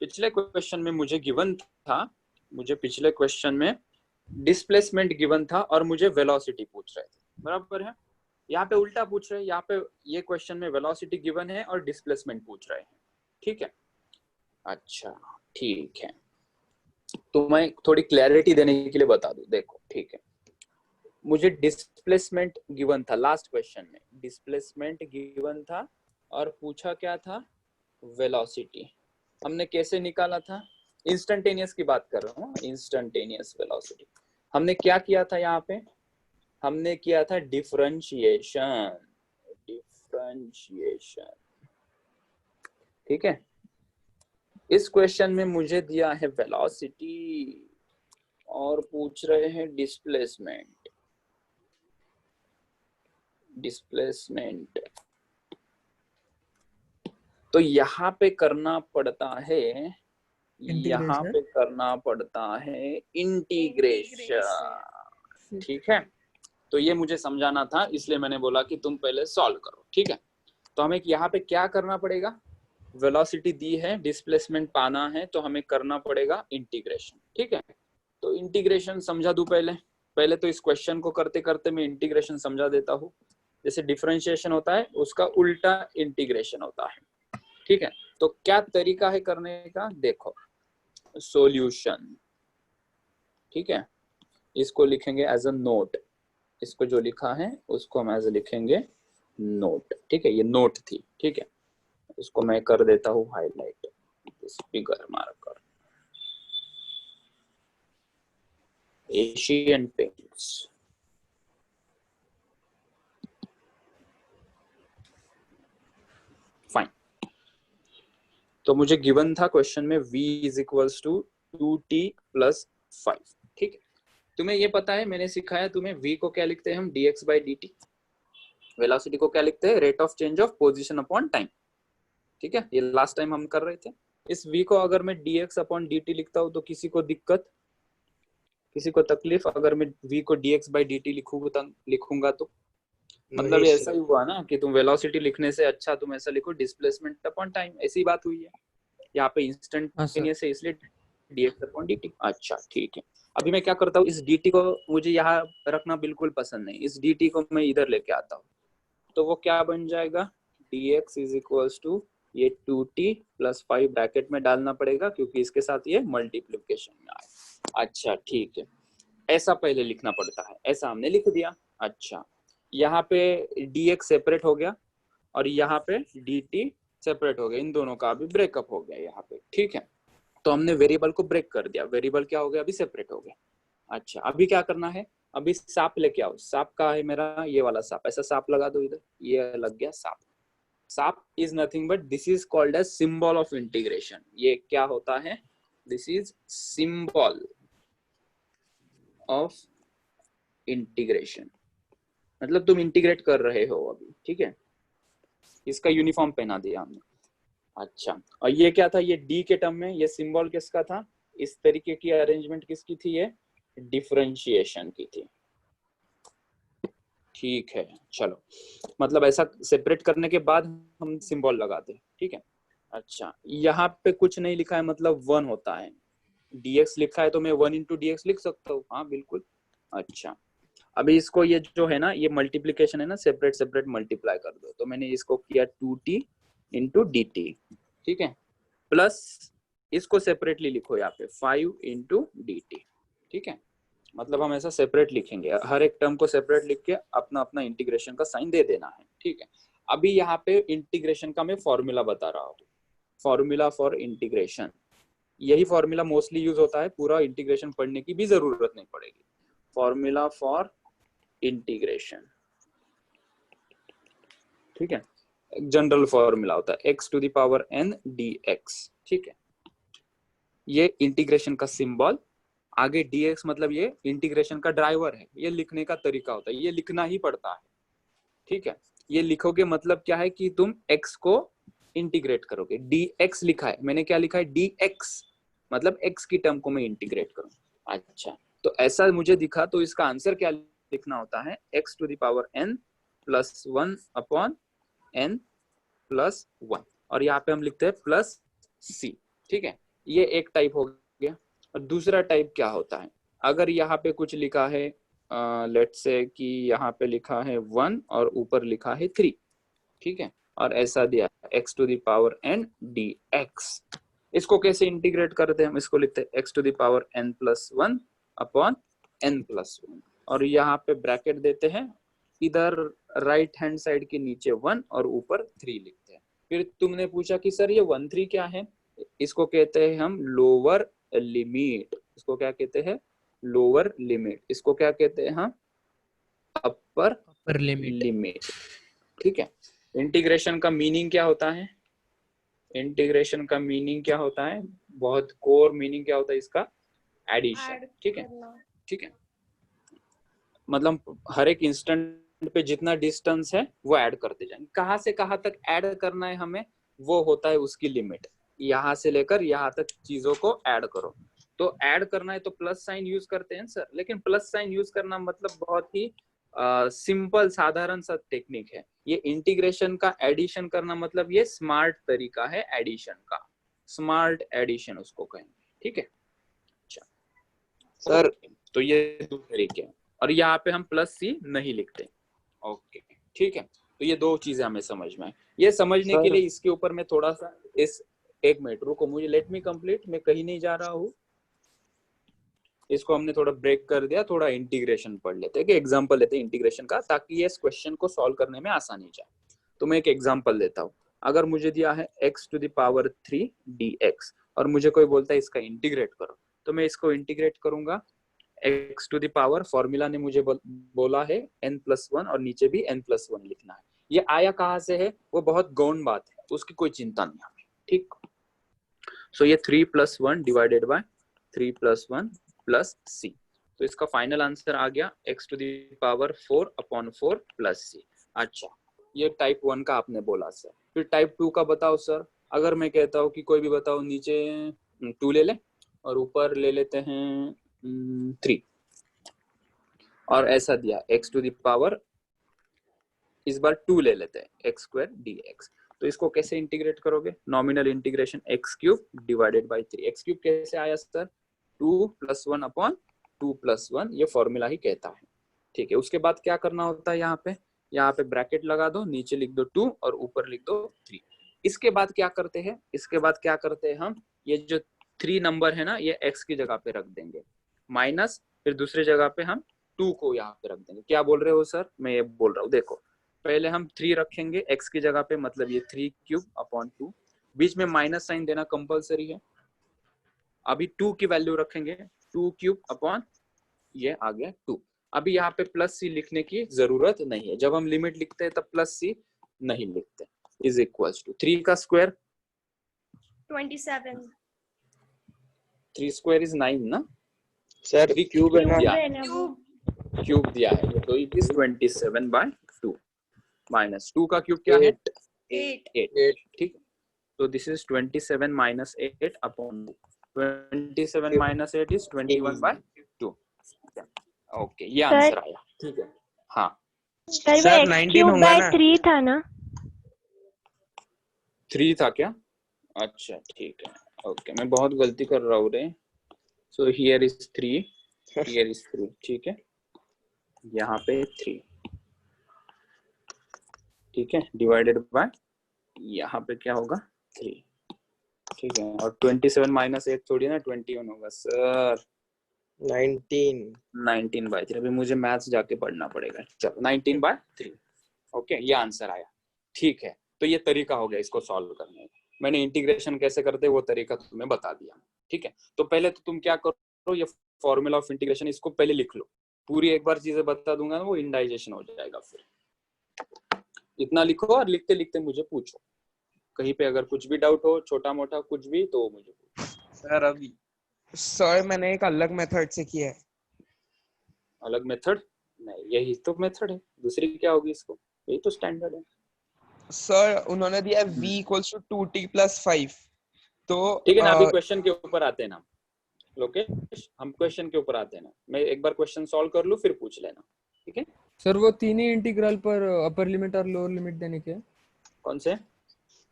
पिछले क्वेश्चन में मुझे गिवन था, मुझे पिछले क्वेश्चन में डिस्प्लेसमेंट गिवन था और मुझे वेलोसिटी पूछ रहे थे, बराबर है। यहाँ पे उल्टा पूछ रहे हैं, यहाँ पे ये क्वेश्चन में वेलोसिटी गिवन है और डिस्प्लेसमेंट पूछ रहे हैं, ठीक है। अच्छा ठीक है, तो मैं थोड़ी क्लैरिटी देने के लिए बता दूं, देखो ठीक है, मुझे डिस्प्लेसमेंट गिवन था लास्ट क्वेश्चन में, डिस्प्लेसमेंट गिवन था और पूछा क्या था, वेलोसिटी। हमने कैसे निकाला था, इंस्टेंटेनियस की बात कर रहा हूँ, इंस्टेंटेनियस वेलोसिटी। हमने क्या किया था यहाँ पे, हमने किया था डिफरेंशिएशन, डिफरेंशिएशन, ठीक है। इस क्वेश्चन में मुझे दिया है वेलोसिटी और पूछ रहे हैं डिस्प्लेसमेंट, डिस्प्लेसमेंट। तो यहाँ पे करना पड़ता है, यहाँ पे करना पड़ता है इंटीग्रेशन, ठीक है। तो ये मुझे समझाना था, इसलिए मैंने बोला कि तुम पहले सॉल्व करो, ठीक है। तो हमें यहाँ पे क्या करना पड़ेगा, वेलोसिटी दी है, डिस्प्लेसमेंट पाना है, तो हमें करना पड़ेगा इंटीग्रेशन, ठीक है। तो इंटीग्रेशन समझा दूं पहले तो इस क्वेश्चन को करते करते मैं इंटीग्रेशन समझा देता हूँ। जैसे डिफरेंशिएशन होता है उसका उल्टा इंटीग्रेशन होता है, ठीक है। तो क्या तरीका है करने का, देखो सॉल्यूशन, ठीक है, इसको लिखेंगे एज अ नोट, इसको जो लिखा है उसको हम एज लिखेंगे नोट, ठीक है। ये नोट थी, ठीक है, इसको मैं कर देता हूँ highlight, figure marker, Asian paints. Fine, तो मुझे गिवन था क्वेश्चन में v is equals to 2t + 5, ठीक है। तुम्हें ये पता है, मैंने सिखाया तुम्हें v को क्या लिखते हैं हम, dx/dt, वेलोसिटी को क्या लिखते हैं, rate of change of position upon time, ठीक है। ये लास्ट टाइम हम कर रहे थे। इस v को अगर मैं dx/dt लिखता हूँ तो किसी को दिक्कत, किसी को तकलीफ, अगर मैं v को dx/dt लिखूंगा तो मतलब ये ऐसा ही हुआ ना कि तुम वेलोसिटी लिखने से अच्छा तुम ऐसा लिखो डिस्प्लेसमेंट अपॉन टाइम, ऐसी बात हुई है। यहाँ पे इंस्टेंटेनियस है इसलिए dx/dt। अच्छा ठीक है, अभी मैं क्या करता हूँ, इस dt को मुझे यहाँ रखना बिल्कुल पसंद नहीं, इस dt को मैं इधर लेके आता हूँ, तो वो क्या बन जाएगा, dx इज इक्वल्स टू ये 2t + 5 ब्रैकेट में डालना पड़ेगा क्योंकि इसके साथ ये मल्टीप्लिकेशन में आए। अच्छा ठीक है, ऐसा पहले लिखना पड़ता है, ऐसा हमने लिख दिया। अच्छा यहाँ पे dx सेपरेट हो गया और यहाँ पे dt सेपरेट हो गया, इन दोनों का अभी ब्रेकअप हो गया यहाँ पे, ठीक है। तो हमने वेरिएबल को ब्रेक कर दिया, वेरिएबल क्या हो गया, अभी सेपरेट हो गया। अच्छा अभी क्या करना है, अभी सांप लेके आओ, सांप का है मेरा ये वाला सांप, ऐसा सांप लगा दो इधर, ये लग गया सांप। सांप is nothing but this is called as symbol of integration. ये क्या होता है, this is symbol of integration, मतलब तुम इंटीग्रेट कर रहे हो अभी, ठीक है। इसका यूनिफॉर्म पहना दिया हमने। अच्छा और ये क्या था, ये d के टर्म में ये सिंबल किसका था, इस तरीके की अरेंजमेंट किसकी थी, ये डिफरेंशिएशन की थी, ठीक है। चलो मतलब ऐसा सेपरेट करने के बाद हम सिंबल लगाते हैं, ठीक है। अच्छा यहाँ पे कुछ नहीं लिखा है, मतलब 1 होता है, dx लिखा है तो मैं 1 × dx लिख सकता हूँ, हाँ बिल्कुल। अच्छा अभी इसको ये जो है ना, ये मल्टीप्लिकेशन है ना, सेपरेट सेपरेट मल्टीप्लाई कर दो, तो मैंने इसको किया 2t × dt, ठीक है, प्लस इसको सेपरेटली लिखो यहाँ पे 5 × dt, ठीक है। मतलब हम ऐसा सेपरेट लिखेंगे, हर एक टर्म को सेपरेट लिख के अपना अपना इंटीग्रेशन का साइन दे देना है, ठीक है। अभी यहाँ पे इंटीग्रेशन का मैं फॉर्मूला बता रहा हूँ, फॉर्मूला फॉर इंटीग्रेशन, यही फॉर्मूला मोस्टली यूज होता है, पूरा इंटीग्रेशन पढ़ने की भी जरूरत नहीं पड़ेगी। फॉर्मूला फॉर इंटीग्रेशन, ठीक है, जनरल फॉर्मूला होता है x⁴n dx, ठीक है। ये इंटीग्रेशन का सिंबल, आगे dx मतलब ये इंटीग्रेशन का ड्राइवर है, ये लिखने का तरीका होता है, ये लिखना ही पड़ता है, ठीक है। ये लिखोगे मतलब क्या है कि तुम x को इंटीग्रेट करोगे, dx लिखा है, मैंने क्या लिखा है, dx मतलब x की टर्म को मैं इंटीग्रेट करूं। अच्छा तो ऐसा मुझे दिखा, तो इसका आंसर क्या लिखना होता है, x⁴n + 1/n + 1, और यहाँ पे हम लिखते हैं +c, ठीक है। ये एक टाइप हो गया। और दूसरा टाइप क्या होता है, अगर यहाँ पे कुछ लिखा है लेट्स से कि यहाँ पे लिखा है 1 और ऊपर लिखा है 3, ठीक है, और ऐसा दिया x to the power n dx। इसको कैसे इंटीग्रेट करते हैं हम? इसको लिखते हैं x to the power n plus 1 upon n plus 1, और यहाँ पे ब्रैकेट देते हैं, इधर राइट हैंड साइड के नीचे 1 और ऊपर 3 लिखते हैं। फिर तुमने पूछा कि सर ये 1 3 क्या है? इसको कहते हैं हम लोअर लिमिट। इसको क्या कहते हैं? Lower limit. इसको क्या कहते हैं हम? Upper limit. ठीक है। इंटीग्रेशन का मीनिंग क्या होता है? इंटीग्रेशन का मीनिंग क्या होता है? बहुत कोर मीनिंग क्या होता है इसका? एडिशन। ठीक है, ठीक है, मतलब हर एक इंस्टेंट पे जितना डिस्टेंस है वो ऐड करते जाएंगे। कहाँ से कहाँ तक ऐड करना है हमें, वो होता है उसकी लिमिट। यहाँ से लेकर यहाँ तक चीजों को ऐड करो। तो ऐड करना है तो प्लस साइन यूज करते हैं सर, लेकिन प्लस साइन यूज करना मतलब बहुत ही सिंपल साधारण सा टेक्निक है। ये इंटीग्रेशन का एडिशन करना मतलब ये स्मार्ट तरीका है एडिशन का, स्मार्ट एडिशन उसको कहेंगे। ठीक है, अच्छा सर तो ये दो तरीके हैं, और यहाँ पे हम प्लस सी नहीं लिखते। ओके ठीक है, तो ये दो चीजें हमें समझ में आए। ये समझने के लिए इसके ऊपर मैं थोड़ा सा इस एक मिनट रुको, मुझे लेट मी कंप्लीट, मैं कहीं नहीं जा रहा हूँ। इसको हमने थोड़ा ब्रेक कर दिया, थोड़ा इंटीग्रेशन पढ़ लेते हैं कि एग्जांपल लेते हैं इंटीग्रेशन का, ताकि ये इस क्वेश्चन को सॉल्व करने में आसानी जाए। तो मैं एक एग्जांपल देता हूँ। अगर मुझे दिया है x to the power 3 dx और मुझे कोई बोलता है इसका इंटीग्रेट करो, तो मैं इसको इंटीग्रेट करूंगा। x to the power formula ने मुझे बोला है n+1 और नीचे भी n+1 लिखना है। ये आया कहाँ से है वो बहुत गौण बात है, उसकी कोई चिंता नहीं हमें। ठीक, सो ये 3+1 डिवाइडेड बाय 3+1 प्लस c, तो इसका फाइनल आंसर आ गया x to the power 4/4 plus c। अच्छा, ये टाइप 1 का आपने बोला सर। फिर टाइप 2 का बताओ सर। अगर मैं कहता हूँ कि कोई भी बताओ, नीचे 2 ले ले और ऊपर ले लेते हैं 3, और ऐसा दिया x टू द पावर, इस बार 2 ले लेते हैं x² dx। तो इसको कैसे इंटीग्रेट करोगे? Nominal integration x³ divided by 3। x³ कैसे आया सर? 2+1 अपॉन 2+1, ये फॉर्मूला ही कहता है। ठीक है, उसके बाद क्या करना होता है? यहाँ पे ब्रैकेट लगा दो, नीचे लिख दो 2 और ऊपर लिख दो 3। इसके बाद क्या करते हैं? इसके बाद क्या करते हैं हम? ये जो 3 नंबर है ना, ये x की जगह पे रख देंगे, माइनस फिर दूसरी जगह पे हम 2 को यहाँ पे रख देंगे। क्या बोल रहे हो सर? मैं ये बोल रहा हूँ, देखो पहले हम 3 रखेंगे x की जगह पे, मतलब ये 3³ अपॉन 2, बीच में माइनस साइन देना कंपलसरी है। अभी 2 की वैल्यू रखेंगे, 2³ अपॉन ये आ गया 2। अभी यहाँ पे प्लस सी लिखने की जरूरत नहीं है, जब हम लिमिट लिखते हैं तब प्लस सी नहीं लिखते। इज इक्वल्स टू 3 का स्क्वायर 27। 3 स्क्वायर इज 9 ना सर, क्यूब है ना, क्यूब क्यूब दिया है, तो इट इज 27/2 माइनस 2 का क्यूब क्या है? 8। ठीक, तो this is 27 minus 8 upon 27 minus 8 is 21/2। Okay, ये आंसर आया। ठीक है, हाँ सर 19 होगा ना? 3 था ना? 3 था क्या? अच्छा ठीक है, ओके, मैं बहुत गलती कर रहा हूँ रे। So here is 3, here is 3। ठीक है, यहाँ पे 3, ठीक है, डिवाइडेड बाय यहाँ पे क्या होगा? 3। ठीक है, और 27 माइनस 8 थोड़ी ना 21 होगा सर, 19/3। अभी मुझे मैथ्स जाके पढ़ना पड़ेगा। चलो 19/3। ओके, ये आंसर आया। ठीक है, तो ये तरीका हो गया इसको सॉल्व करने का। मैंने इंटीग्रेशन कैसे करते हैं वो तरीका तुम्हें बता दिया। ठीक है, तो पहले तो तुम क्या करो, ये फॉर्मूला ऑफ इंटीग्रेशन इसको पहले लिख लो। पूरी एक बार चीजें बता दूंगा ना, वो इंडाइजेशन हो जाएगा। फिर इतना लिखो और लिखते लिखते मुझे पूछो, कहीं पे अगर कुछ भी डाउट हो, छोटा मोटा कुछ भी, तो मुझे पूछो। सर अभी सर मैंने एक अलग मेथड से किया है। अलग मेथड नहीं, यही तो मेथड है, दूसरी क्या होगी इसको? यही तो स्टैंडर्ड है सर। उन्होंने दिया v = 2t + 5, तो ठीक है ना। अभी क्वेश्चन के ऊपर आते हैं ना लोकेश, हम क्वेश्चन के ऊपर आते हैं ना। मैं एक बार क्वेश्चन सॉल्व कर लूं फिर पूछ लेना, ठीक है सर वो तीन ही इंटीग्रल पर अपर लिमिट और लोअर लिमिट देने के? कौन से?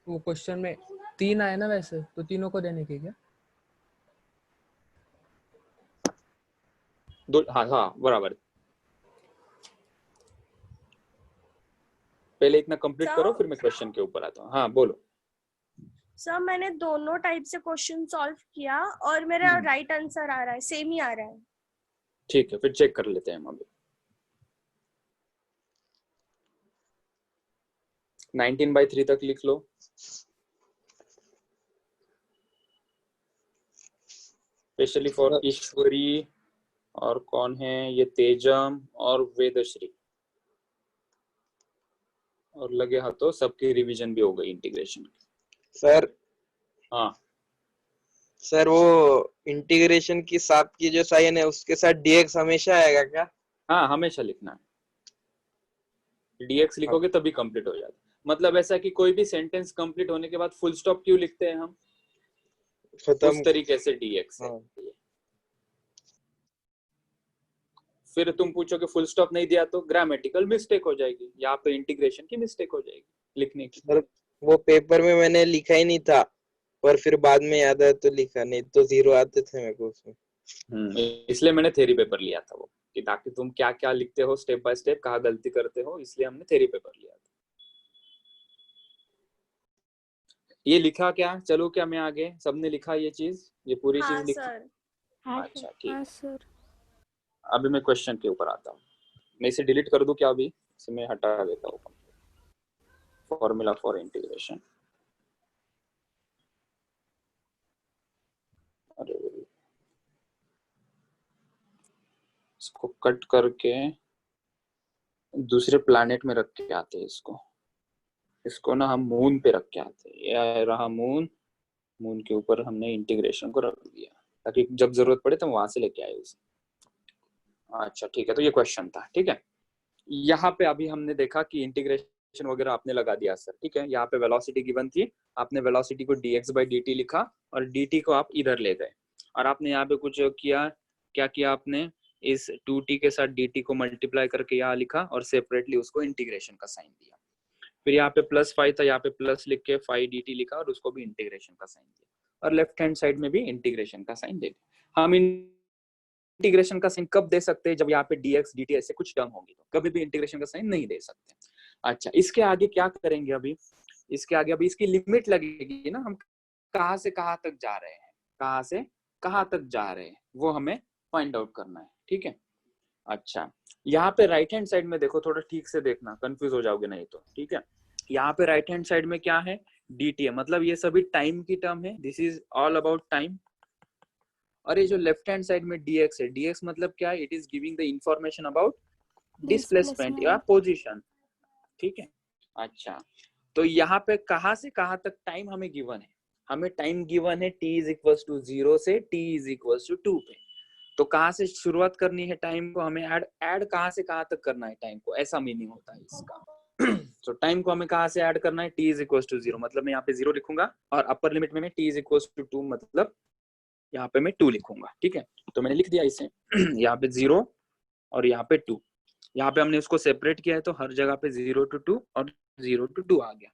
वो क्वेश्चन में 3 आए ना, वैसे तो तीनों को देने के क्या? हाँ हाँ बराबर। पहले इतना कंप्लीट Sir? करो फिर मैं क्वेश्चन के ऊपर आता हूँ। हाँ बोलो। सर मैंने दोनों टाइप से क्वेश्चन सॉल्व किया और मेरा हम्म। राइट आंसर आ रहा है, सेम ही आ रहा है। ठीक है, फिर चेक कर लेते हैं हम अभी। 19/3 तक लिख लो। स्पेशली फॉर ईश्वरी, और कौन है ये, तेजम और वेदश्री, और लगे हाथों सबकी रिवीजन भी हो गई इंटीग्रेशन की। सर हाँ सर वो इंटीग्रेशन की 7 की जो साइन है उसके साथ dx हमेशा आएगा क्या? हाँ, हमेशा लिखना है। dx लिखोगे तभी कंप्लीट हो जाता है। मतलब ऐसा कि कोई भी सेंटेंस कंप्लीट होने के बाद फुल स्टॉप क्यों लिखते हैं हम? खत्म। उस तरीके से dx है। हाँ। फिर तुम पूछोगे फुल स्टॉप नहीं दिया तो ग्रामेटिकल मिस्टेक हो जाएगी, यहाँ पे इंटीग्रेशन की मिस्टेक हो जाएगी लिखने की। सर वो पेपर में मैंने लिखा ही नहीं था, पर फिर बाद में याद आया तो लिखा, नहीं तो 0 आते थे मेरे को उसमें। इसलिए मैंने थ्योरी पेपर लिया था वो, कि ताकि तुम क्या क्या लिखते हो स्टेप बाय स्टेप, कहाँ गलती करते हो, इसलिए हमने थ्योरी पेपर लिया था। ये लिखा क्या? चलो क्या मैं आगे, सबने लिखा ये चीज, ये पूरी हाँ चीज लिखी? सर। अच्छा ठीक। हाँ सर। अभी मैं क्वेश्चन के ऊपर आता हूँ। मैं इसे डिलीट कर दूं क्या? अभी इसे मैं हटा देता हूँ। फॉर्मूला फॉर इंटीग्रेशन, अरे इसको कट करके दूसरे प्लैनेट में रख के आते हैं इसको ना हम मून पे रख के आते हैं। ये रहा मून, मून के ऊपर हमने इंटीग्रेशन को रख दिया ताकि जब जरूरत पड़े तो वहां से लेके आए उसे। अच्छा ठीक है, तो ये क्वेश्चन था। ठीक है, यहाँ पे अभी हमने देखा कि इंटीग्रेशन वगैरह आपने लगा दिया सर। ठीक है, यहाँ पे वेलोसिटी गिवन थी, आपने वेलोसिटी को dx/dt लिखा और dt को आप इधर ले गए, और आपने यहाँ पे कुछ किया, क्या किया आपने, इस 2t के साथ dt को मल्टीप्लाई करके यहाँ लिखा और सेपरेटली उसको इंटीग्रेशन का साइन दिया। फिर यहाँ पे +5 था, यहाँ पे प्लस लिख के 5dt लिखा और उसको भी इंटीग्रेशन का साइन दिया, और लेफ्ट हैंड साइड में भी इंटीग्रेशन का साइन दे दिया। हम इंटीग्रेशन का साइन कब दे सकते हैं? जब यहाँ पे dx dt ऐसे कुछ टर्म होंगी, तो कभी भी इंटीग्रेशन का साइन नहीं दे सकते। अच्छा, इसके आगे क्या करेंगे? अभी इसके आगे अभी इसकी लिमिट लगेगी ना, हम कहाँ से कहाँ तक जा रहे हैं, कहाँ से कहाँ तक जा रहे हैं, वो हमें फाइंड आउट करना है। ठीक है, अच्छा यहाँ पे राइट हैंड साइड में देखो, थोड़ा ठीक से देखना, कंफ्यूज हो जाओगे नहीं तो। ठीक है, यहाँ पे राइट हैंड साइड में क्या है? dt है, मतलब ये सभी टाइम की टर्म है, this is all about time. और ये जो लेफ्ट हैंड साइड में dx है, dx मतलब क्या है? It is giving the information about displacement या पोजीशन। ठीक है, अच्छा तो यहाँ पे कहाँ से कहाँ तक टाइम हमें गिवन है? हमें टाइम गिवन है t इज इक्वल टू 0 से t इज इक्वल टू 2 पे। तो कहाँ से शुरुआत करनी है टाइम को? हमें ऐड कहाँ से कहाँ तक करना है टाइम को, ऐसा मीनिंग होता है इसका। तो टाइम को हमें कहाँ से ऐड करना है? t इज इक्वल टू 0, मतलब मैं यहाँ पे 0 लिखूंगा, और अपर लिमिट में मैं t इज इक्वल टू 2, मतलब यहाँ पे मैं 2 लिखूंगा। ठीक है, तो मैंने लिख दिया इसे। यहाँ पे 0 और यहाँ पे 2, यहाँ पे हमने उसको सेपरेट किया है, तो हर जगह पे 0 to 2 और 0 to 2 आ गया।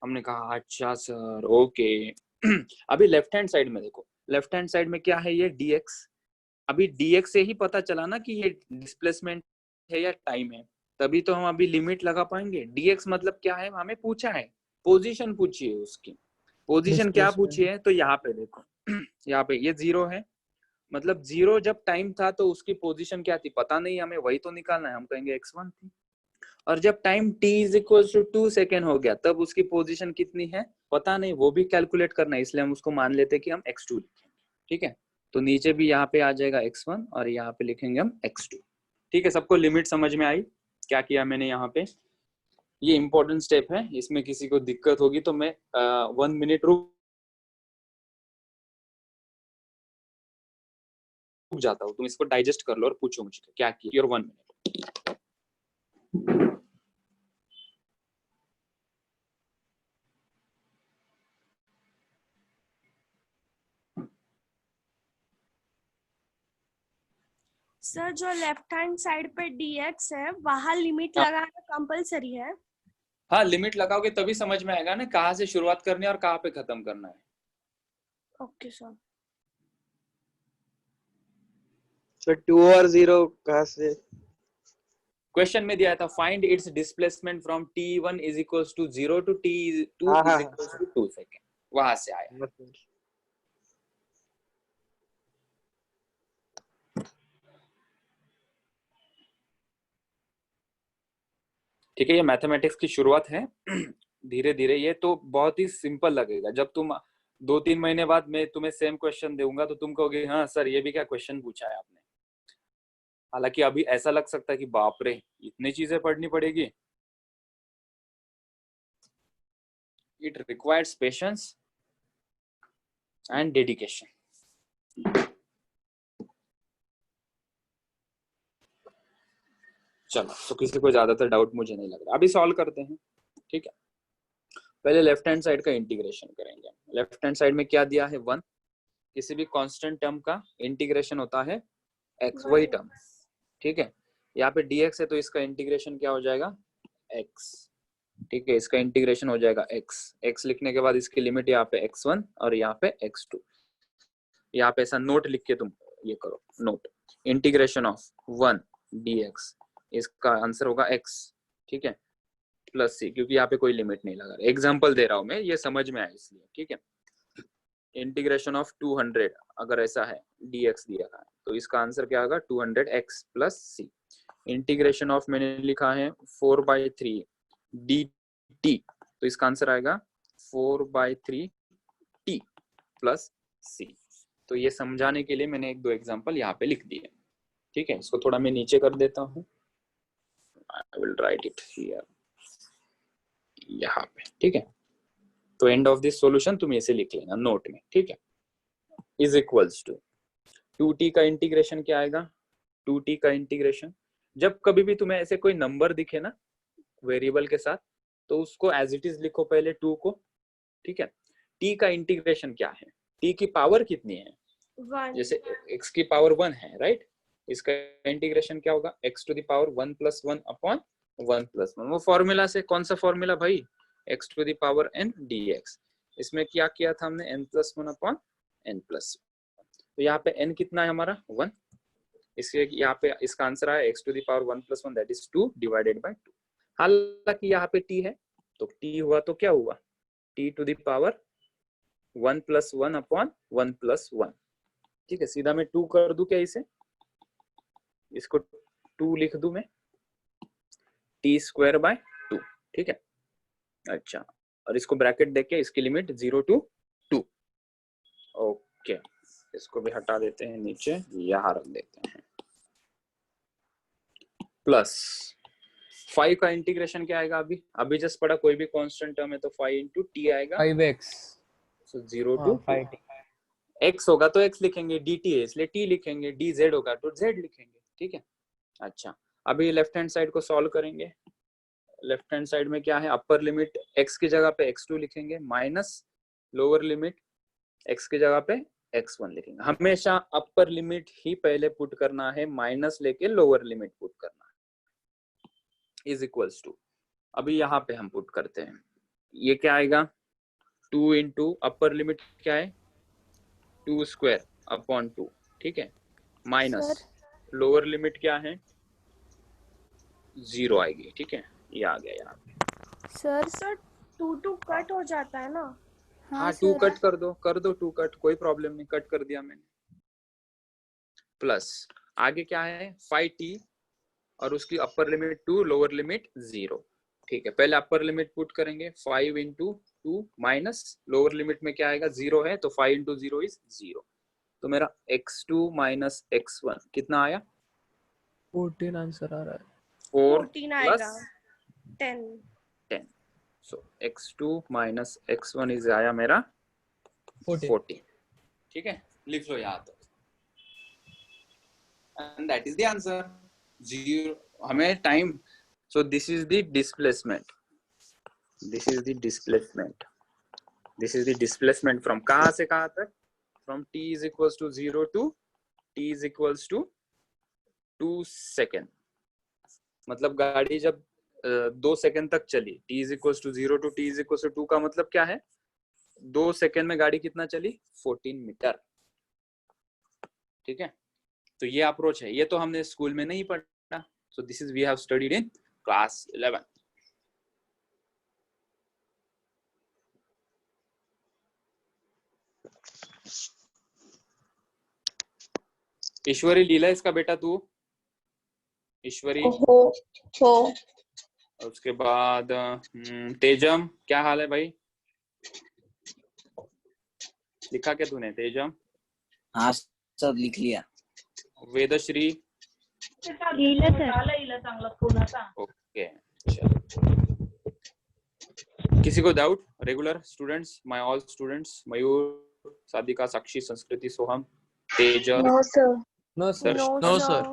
हमने कहा अच्छा सर ओके। अभी लेफ्ट हैंड साइड में देखो, लेफ्ट हैंड साइड में क्या है? ये dx। अभी dx से ही पता चला ना कि ये डिस्प्लेसमेंट है या टाइम है, तभी तो हम अभी लिमिट लगा पाएंगे। dx मतलब क्या है? हमें पूछा है पोजीशन, पूछिए उसकी पोजीशन क्या पूछी है? तो यहाँ पे देखो, यहाँ पे ये 0 है, मतलब 0 जब टाइम था तो उसकी पोजीशन क्या थी पता नहीं, हमें वही तो निकालना है, हम कहेंगे x1 थी। और जब time t is equal to 2 second हो गया, तब उसकी पोजीशन कितनी है पता नहीं, वो भी कैलकुलेट करना है, इसलिए हम उसको मान लेते हैं कि हम x2 लिखेंगे। ठीक है, तो नीचे भी यहाँ पे आ जाएगा x1 और यहाँ पे लिखेंगे हम x2। ठीक है, सबको लिमिट समझ में आई? क्या किया मैंने यहाँ पे? ये इंपॉर्टेंट स्टेप है, इसमें किसी को दिक्कत होगी तो मैं 1 मिनट रुक जाता हूँ, तुम इसको डाइजेस्ट कर लो और पूछो मुझे क्या किया। Your 1 minute. सर जो लेफ्ट हैंड साइड पे dx है, वहां लिमिट लगाना कंपलसरी है? हाँ, लिमिट लगाओगे तभी समझ में आएगा ना कहाँ से शुरुआत करनी है और कहाँ पे खत्म करना है। Okay sir. सर 2 और 0 कहाँ से? क्वेश्चन में दिया था find its displacement from t1 is equals to 0 to t2 हाँ, इज हाँ, इक्वल्स टू 2 सेकंड, वहां से आया। ठीक है, ये मैथमेटिक्स की शुरुआत है। धीरे धीरे ये तो बहुत ही सिंपल लगेगा। जब तुम 2-3 महीने बाद मैं तुम्हें सेम क्वेश्चन दूंगा तो तुम कहोगे हाँ सर ये भी क्या क्वेश्चन पूछा है आपने। हालांकि अभी ऐसा लग सकता है कि बाप रे इतनी चीजें पढ़नी पड़ेगी। It requires patience and dedication. चलो, तो किसी को ज्यादातर डाउट मुझे नहीं लग रहा। अभी सॉल्व करते हैं। ठीक है, पहले लेफ्ट हैंड साइड का इंटीग्रेशन करेंगे। लेफ्ट हैंड साइड में क्या दिया है 1। किसी भी कांस्टेंट टर्म का इंटीग्रेशन होता है x, वही टर्म। ठीक है, यहाँ पे dx है तो इसका इंटीग्रेशन क्या हो जाएगा x। ठीक है, इसका इंटीग्रेशन हो जाएगा x लिखने के बाद इसकी लिमिट यहाँ पे x1 और यहाँ पे x2। यहाँ पे ऐसा नोट लिख के तुम ये करो, नोट इंटीग्रेशन ऑफ 1 dx, इसका आंसर होगा x। ठीक है, प्लस c, क्योंकि यहाँ पे कोई लिमिट नहीं लगा रहा। एग्जाम्पल दे रहा हूं मैं, ये समझ में आया इसलिए। ठीक है, इंटीग्रेशन ऑफ 200 अगर ऐसा है dx दिया है तो इसका आंसर क्या होगा 200x plus c। Integration of मैंने लिखा है 4/3 dt, तो इसका आंसर आएगा 4/3 t प्लस c। तो ये समझाने के लिए मैंने 1-2 एग्जांपल यहाँ पे लिख दिए। ठीक है, इसको थोड़ा मैं नीचे कर देता हूँ। I will write it here, यहाँ पे। ठीक है, तो एंड ऑफ दिस सॉल्यूशन तुम ऐसे लिख लेना नोट में। ठीक है, इज इक्वल्स टू 2t का इंटीग्रेशन क्या आएगा 2t का इंटीग्रेशन। जब कभी भी तुम्हें ऐसे कोई नंबर दिखे ना वेरिएबल के साथ तो उसको एज इट इज लिखो पहले 2 को। ठीक है, t का इंटीग्रेशन क्या है, t की पावर कितनी है 1। जैसे x की पावर 1 है, राइट। इसका इंटीग्रेशन क्या होगा x to the power 1 + 1 upon 1 + 1। वो फॉर्मूला से, कौन सा फॉर्मूला भाई, x to the power n dx। इसमें क्या किया था हमने n + 1 अपॉन n + 1। तो यहाँ पे n कितना है हमारा 1, इसलिए यहाँ पे इसका आंसर आया x to the power 1 + 1 that is 2 divided by 2। हालांकि यहाँ पे t है तो t हुआ तो क्या हुआ t to the power 1 + 1 upon 1 + 1। ठीक है, सीधा मैं 2 कर दूं क्या, इसे इसको 2 लिख दूं मैं, t²/2। ठीक है, अच्छा, और इसको ब्रैकेट देके इसकी लिमिट 0 to 2। ओके, इसको भी हटा देते हैं नीचे, यहाँ रख देते हैं। प्लस 5 का इंटीग्रेशन क्या आएगा, अभी जस्ट पढ़ा, कोई भी कांस्टेंट टर्म है तो 5 × t आएगा 5x। So 0 to 5t। x होगा तो x लिखेंगे, dt है इसलिए t लिखेंगे, dz होगा तो z लिखेंगे। ठीक है, अच्छा, अभी लेफ्ट हैंड साइड को सॉल्व करेंगे। लेफ्ट हैंड साइड में क्या है, अपर लिमिट x की जगह पे x2 लिखेंगे माइनस लोअर लिमिट x की जगह पे x1 लिखेंगे। हमेशा अपर लिमिट ही पहले पुट करना है, माइनस लेके लोअर लिमिट पुट करना है। इज इक्वल्स टू, अभी यहाँ पे हम पुट करते हैं, ये क्या आएगा 2 × अपर लिमिट क्या है 2² अपॉन 2। ठीक है, माइनस लोअर लिमिट क्या है 0 आएगी। ठीक है, ये आ गया यहाँ पे। सर 2 कट हो जाता है ना। हाँ 2 कट कर दो 2 कट, कोई प्रॉब्लम नहीं, कट कर दिया मैंने। प्लस आगे क्या है 5t और उसकी अपर लिमिट 2 लोअर लिमिट 0। ठीक है, पहले अपर लिमिट पुट करेंगे 5 × 2 माइनस लोअर लिमिट में क्या आएगा 0 है तो 5 × 0 इज 0। तो मेरा x2 माइनस x1 कितना आया 14 आंसर आ रहा है। 14 आएगा 10। सो x2 माइनस x1 इज आया मेरा 14। ठीक है, लिख लो यहाँ तो, and that is the answer 0। हमें time, so this is the displacement, this is the displacement, this is the displacement from कहाँ से कहाँ तक, from t is equals to 0 to t is equals to 2 second. मतलब गाड़ी जब 2 second तक चली, t is equals to 0 to t is equals to 2 का मतलब क्या है 2 सेकेंड में गाड़ी कितना चली 14 मीटर। ठीक है, तो ये अप्रोच है, ये तो हमने स्कूल में नहीं पढ़ा, So this is we have studied in class 11. ईश्वरी लीला इसका बेटा तू? ईश्वरी हो उसके बाद तेजम, क्या हाल है भाई? लिखा क्या तूने तेजम? हाँ सब लिख लिया। वेदश्री? ओके चलो। किसी को doubt? Regular students, my all students, Mayur, Sadika, Sakshi, Sanskriti, Soham, Tejal? No sir no sir no sir.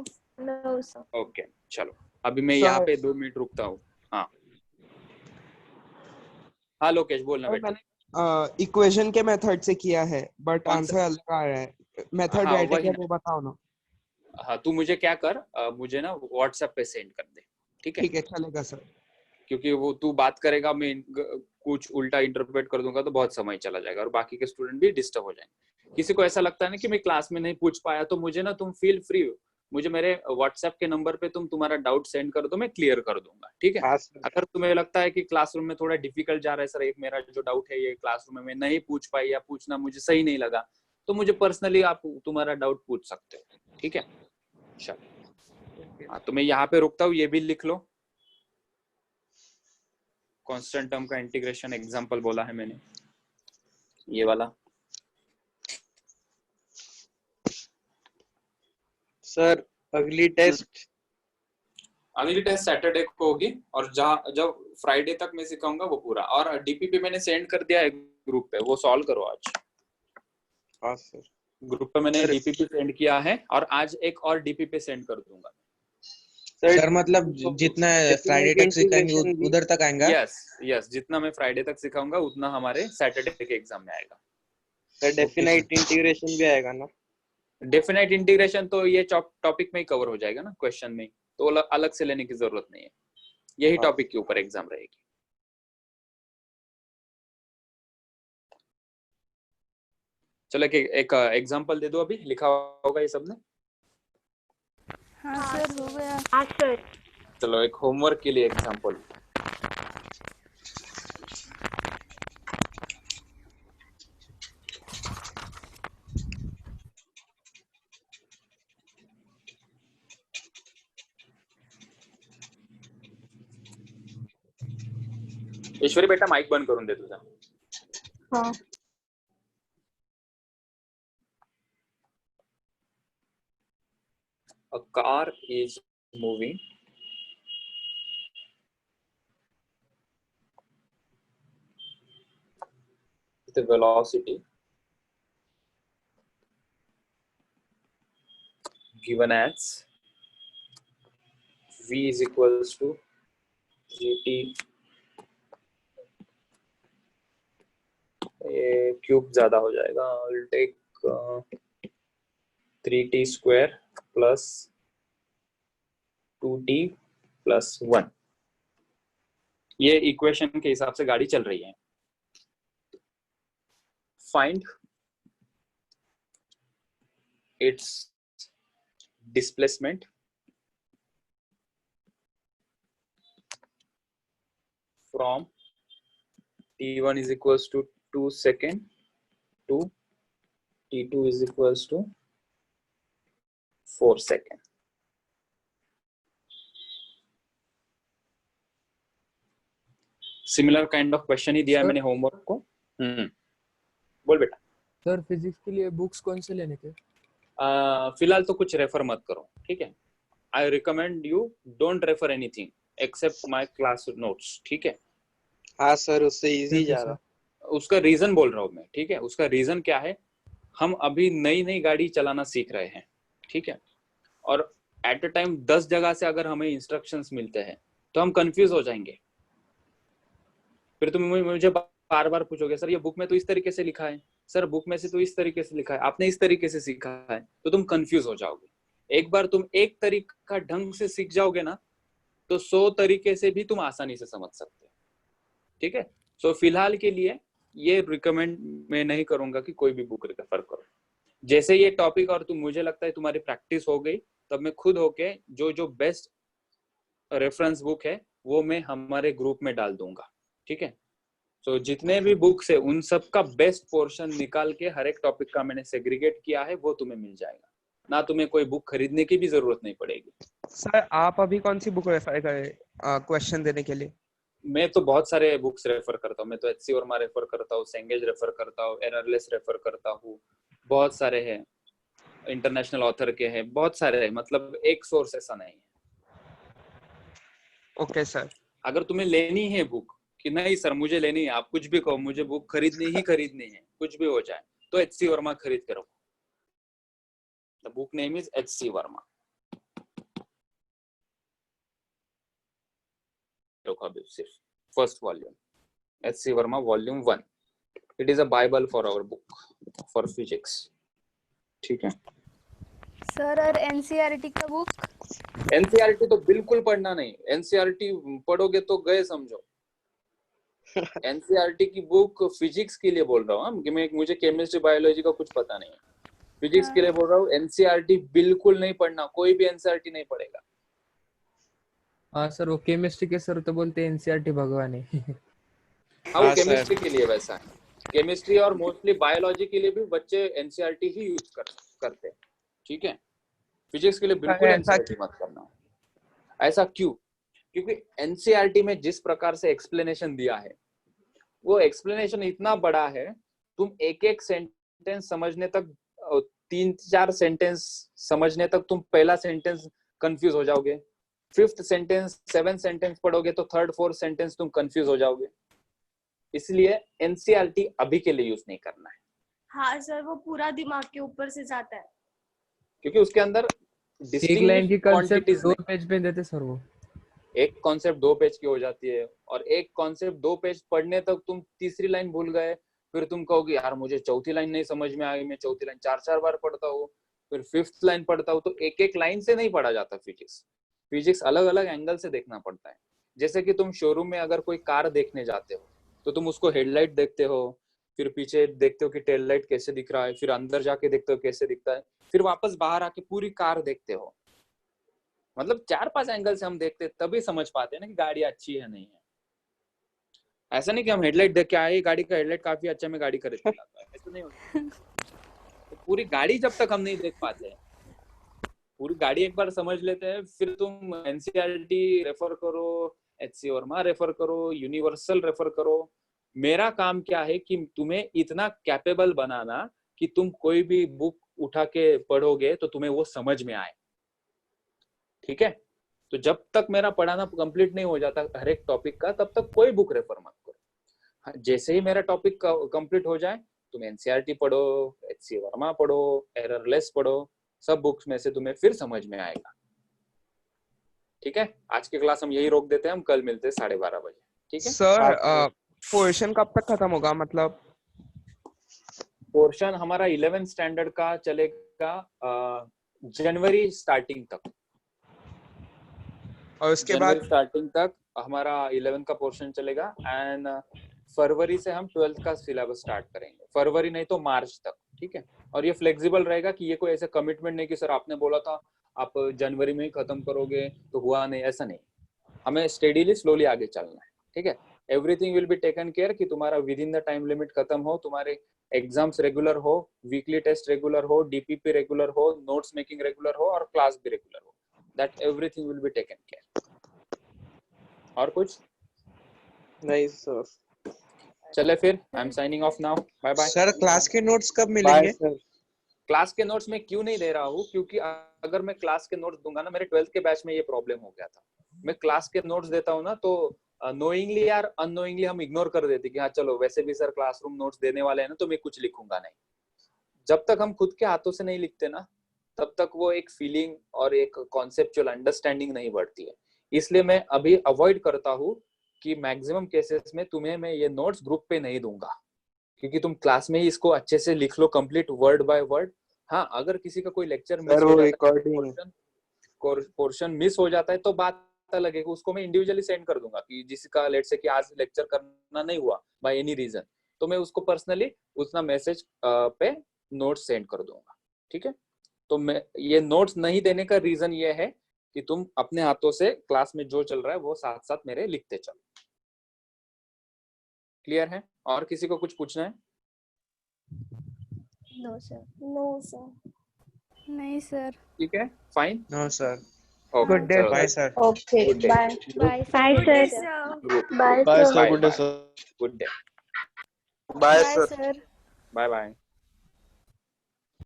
No sir. Okay चलो, अभी मैं Sir. यहाँ पे 2 मिनट रुकता हूँ। हाँ हाँ लोकेश बोलना बेटा। मैंने इक्वेशन के मेथड से किया है बट कौन आंसर सा? अलग आ रहा है। मेथड हाँ, राइट है वही क्या ना। वो बताओ ना। हाँ तू मुझे क्या कर, मुझे ना व्हाट्सएप पे सेंड कर दे, ठीक है? ठीक है चलेगा सर। क्योंकि वो तू बात करेगा, मैं कुछ उल्टा इंटरप्रेट कर दूंगा तो बहुत समय चला जाएगा और बाकी के स्टूडेंट भी डिस्टर्ब हो जाएंगे। किसी को ऐसा लगता है ना कि मैं क्लास में नहीं पूछ पाया, तो मुझे ना तुम फील फ्री हो, मुझे मेरे व्हाट्सएप के नंबर पे तुम तुम्हारा डाउट सेंड कर दो, मैं क्लियर कर दूंगा, ठीक है? हाँ सर। अगर तुम्हें लगता है कि क्लासरूम में थोड़ा डिफिकल्ट जा रहा है, सर एक मेरा जो डाउट है ये क्लासरूम में मैं नहीं पूछ पाई या पूछना मुझे सही नहीं लगा, तो मुझे पर्सनली आप तुम्हारा डाउट पूछ सकते हो, ठीक है? चलो हाँ, तो मैं यहाँ पे रुकता हूँ, ये भी लिख लो। कांस्टेंट टर्म का इंटीग्रेशन एग्जांपल बोला है मैंने, ये वाला। सर अगली टेस्ट अगली टेस्ट सैटरडे को होगी और जब फ्राइडे तक मैं सिखाऊंगा वो पूरा, और डीपीपी मैंने सेंड कर दिया है ग्रुप पे, वो सॉल्व करो आज। हाँ सर। ग्रुप पे मैंने डीपीपी सेंड किया है और आज एक और डीपीपी सेंड कर दूंगा। सर मतलब जितना फ्राइडे तक सिखाएंगे उधर तक आएगा? यस जितना मैं फ्राइडे तक सिखाऊंगा उतना हमारे सैटरडे के एग्जाम में आएगा। सर डेफिनाइट इंटीग्रेशन भी आएगा ना? डेफिनाइट इंटीग्रेशन तो ये टॉपिक में ही कवर हो जाएगा ना, क्वेश्चन में, तो अलग से लेने की जरूरत नहीं है, यही टॉपिक के ऊपर एग्जाम रहेगी। चलो एक एग्जांपल दे दो, अभी लिखा होगा ये सबने? हाँ सर हो गया। हाँ सर। चलो एक होमवर्क के लिए एग्जांपल। ईश्वरी बेटा माइक बंद करून दे तुझा। हाँ A car is moving with a velocity given as v is equals to gt cube ज्यादा हो जाएगा, I'll take 3t square plus 2t plus 1। ये इक्वेशन के हिसाब से गाड़ी चल रही है। Find its displacement from t1 is equals to 2 second to t2 is equals to 4 second। Similar kind of question ही दिया है मैंने होमवर्क को। बोल बेटा। सर फिजिक्स के लिए बुक्स कौन से लेने के? फिलहाल तो कुछ रेफर मत करो, ठीक है? I recommend you don't refer anything accept my class notes, ठीक है? हाँ सर, उससे इजी जा रहा। उसका रीजन बोल रहा हूँ मैं, ठीक है? उसका रीजन क्या है, हम अभी नई गाड़ी चलाना सीख रहे हैं, ठीक है? और एट अ टाइम 10 जगह से अगर हमें इंस्ट्रक्शंस मिलते हैं तो हम कंफ्यूज हो जाएंगे। फिर तुम मुझे बार बार पूछोगे, सर ये बुक में तो इस तरीके से लिखा है, सर बुक में से तो इस तरीके से लिखा है, आपने इस तरीके से सीखा है, तो तुम कंफ्यूज हो जाओगे। एक बार तुम एक तरीका ढंग से सीख जाओगे ना, तो 100 तरीके से भी तुम आसानी से समझ सकते हो, ठीक है? सो फिलहाल के लिए ये रिकमेंड मैं नहीं करूंगा कि कोई भी बुक रेफर करो। जैसे ये टॉपिक और तुम मुझे लगता है तुम्हारी प्रैक्टिस हो गई, तब मैं खुद होके जो बेस्ट रेफरेंस बुक है वो मैं हमारे ग्रुप में डाल दूंगा, ठीक है। तो जितने भी बुक्स है उन सब का बेस्ट पोर्शन निकाल के हर एक टॉपिक का मैंने सेग्रीगेट किया है, वो तुम्हें मिल जाएगा, ना तुम्हें कोई बुक खरीदने की भी जरूरत नहीं पड़ेगी। सर आप अभी कौन सी बुक रेफर करें क्वेश्चन देने के लिए? मैं तो बहुत सारे बुक्स रेफर करता हूँ, मैं तो एचसी वर्मा रेफर करता हूँ, सेंगेज रेफर करता हूँ, एररलेस रेफर करता हूँ, बहुत सारे हैं, इंटरनेशनल ऑथर के हैं, बहुत सारे हैं, मतलब एक सोर्स ऐसा नहीं है। Okay sir. अगर तुम्हें लेनी है बुक कि नहीं सर मुझे लेनी है, आप कुछ भी कहो, मुझे बुक खरीदनी ही खरीदनी है, कुछ भी हो जाए, तो एचसी वर्मा खरीद के रखो। The book name is HC Verma. सिर्फ first volume HC Verma volume 1, it is a Bible for our book for physics, ठीक है। सर और एनसीईआरटी का बुक? एनसीईआरटी तो बिल्कुल पढ़ना नहीं, एनसीईआरटी पढ़ोगे तो गए समझो। एनसीईआरटी की बुक फिजिक्स के लिए बोल रहा हूँ, मुझे केमिस्ट्री बायोलॉजी का कुछ पता नहीं है, फिजिक्स के लिए बोल रहा हूँ। एनसीईआरटी बिल्कुल नहीं पढ़ना, कोई भी एनसीईआरटी नहीं पढ़ेगा। हाँ सर, वो केमिस्ट्री के सर तो बोलते हैं एनसीईआरटी भगवान है। हाँ वो केमिस्ट्री के लिए वैसा है, केमिस्ट्री और मोस्टली बायोलॉजी के लिए भी बच्चे एनसीईआरटी ही यूज करते हैं, ठीक है। फिजिक्स के लिए बिल्कुल एनसीईआरटी मत करना। ऐसा क्यों? क्योंकि एनसीईआरटी में जिस प्रकार से एक्सप्लेनेशन दिया है, वो एक्सप्लेनेशन इतना बड़ा है, तुम एक एक सेंटेंस समझने तक, 3-4 सेंटेंस समझने तक तुम पहला सेंटेंस कंफ्यूज हो जाओगे, 5th सेंटेंस 7th सेंटेंस पढ़ोगे तो 3rd 4th सेंटेंस तुम कंफ्यूज हो जाओगे। इसलिए एनसीईआरटी अभी के लिए यूज नहीं करना है। हाँ सर, वो पूरा दिमाग के ऊपर से जाता है, क्योंकि उसके अंदर एक लाइन की कॉन्सेप्ट 2 पेज पे देते सर। वो एक कॉन्सेप्ट 2 पेज की हो जाती है, और एक कॉन्सेप्ट 2 पेज पढ़ने तक तुम तीसरी लाइन भूल गए, फिर तुम कहोगे यार मुझे चौथी लाइन नहीं समझ में आई, मैं चौथी लाइन 4-4 बार पढ़ता हूँ, फिर 5th लाइन पढ़ता हूँ। तो एक एक लाइन से नहीं पढ़ा जाता फिजिक्स अलग अलग एंगल से देखना पड़ता है। जैसे कि तुम शोरूम में अगर कोई कार देखने जाते हो तो तुम उसको हेडलाइट देखते हो, फिर पीछे देखते हो कि टेल लाइट कैसे दिख रहा है, फिर अंदर जाके देखते हो कैसे दिखता है, फिर वापस बाहर आके पूरी कार देखते हो। मतलब 4-5 एंगल से हम देखते तभी समझ पाते हैं ना कि गाड़ी अच्छी है नहीं है। ऐसा नहीं कि हम हेडलाइट देख के आए, गाड़ी का हेडलाइट काफी अच्छा, मैं गाड़ी खरीद लाता है, ऐसा नहीं होता। तो पूरी गाड़ी जब तक हम नहीं देख पाते हैं, पूरी गाड़ी एक बार समझ लेते हैं, फिर तुम एनसीईआरटी रेफर करो, एचसी वर्मा रेफर करो, यूनिवर्सल रेफर करो। मेरा काम क्या है कि तुम्हें इतना कैपेबल बनाना कि तुम कोई भी बुक उठा के पढ़ोगे तो तुम्हें वो समझ में आए, ठीक है। तो जब तक मेरा पढ़ाना कंप्लीट नहीं हो जाता हर एक टॉपिक का, तब तक कोई बुक रेफर मत करो। जैसे ही मेरा टॉपिक कंप्लीट हो जाए, तुम एनसीईआरटी पढ़ो, एचसी वर्मा पढ़ो, एररलेस पढ़ो, सब बुक्स में से तुम्हें फिर समझ में आएगा, ठीक है। आज की क्लास हम यही रोक देते हैं, हम कल मिलते हैं 12:30 बजे, ठीक है सर। पोर्शन कब तक खत्म होगा? मतलब पोर्शन हमारा 11th स्टैंडर्ड का चलेगा जनवरी स्टार्टिंग तक, और उसके बाद स्टार्टिंग तक हमारा 11th का पोर्शन चलेगा, एंड फरवरी से हम 12th का सिलेबस स्टार्ट करेंगे, फरवरी नहीं तो मार्च तक, ठीक है। और ये फ्लेक्सिबल रहेगा कि ये कोई ऐसा कमिटमेंट नहीं कि सर आपने बोला था आप जनवरी में ही खत्म करोगे तो हुआ नहीं, ऐसा नहीं। हमें स्टेडीली स्लोली आगे चलना है, ठीक है। Everything will be taken care कि तुम्हारा within the time limit खत्म हो, तुम्हारे एग्जाम्स रेगुलर हो, वीकली टेस्ट रेगुलर हो, डीपीपी रेगुलर हो, नोट्स मेकिंग रेगुलर हो, और क्लास भी रेगुलर हो। That everything will be taken care. और कुछ नहीं सर। चले फिर, I am signing off now, bye bye. Sir class के नोट्स कब मिलेंगे? क्लास के नोट्स में क्यों नहीं दे रहा हूँ, क्योंकि अगर मैं क्लास के नोट्स दूंगा ना, मेरे 12th के बैच में ये प्रॉब्लम हो गया था। मैं क्लास के नोट्स देता हूँ ना, तो नोइंगली या अननोइंगली हम इग्नोर कर देते कि हाँ चलो वैसे भी सर क्लासरूम नोट्स देने वाले हैं ना, तो मैं कुछ लिखूंगा नहीं। जब तक हम खुद के हाथों से नहीं लिखते ना, तब तक वो एक फीलिंग और एक कॉन्सेप्चुअल अंडरस्टैंडिंग नहीं बढ़ती है। इसलिए मैं अभी अवॉइड करता हूँ कि मैक्सिमम केसेस में तुम्हें मैं ये नोट्स ग्रुप पे नहीं दूंगा, क्योंकि तुम क्लास में ही इसको अच्छे से लिख लो कंप्लीट वर्ड बाय वर्ड। हाँ, अगर किसी का कोई लेक्चर मिस हो जाता है, पोर्शन मिस हो जाता है तो बात अलग है, उसको मैं इंडिविजुअली सेंड कर दूंगा कि जिसका लेट से कि आज लेक्चर करना नहीं हुआ बाय एनी रीजन, तो मैं उसको पर्सनली उसका मैसेज पे नोट्स सेंड कर दूंगा, ठीक है। तो मैं ये नोट्स नहीं देने का रीजन ये है कि तुम अपने हाथों से क्लास में जो चल रहा है वो साथ साथ मेरे लिखते चलो। क्लियर है? और किसी को कुछ पूछना है? No sir. No sir. नहीं सर। ठीक है, fine. No sir. Okay, Good day. Bye sir. Okay Good day. Bye. Bye bye sir. Sir. Bye Bye, sir, good day bye. Sir. Good day. Bye bye sir. Sir. Bye bye.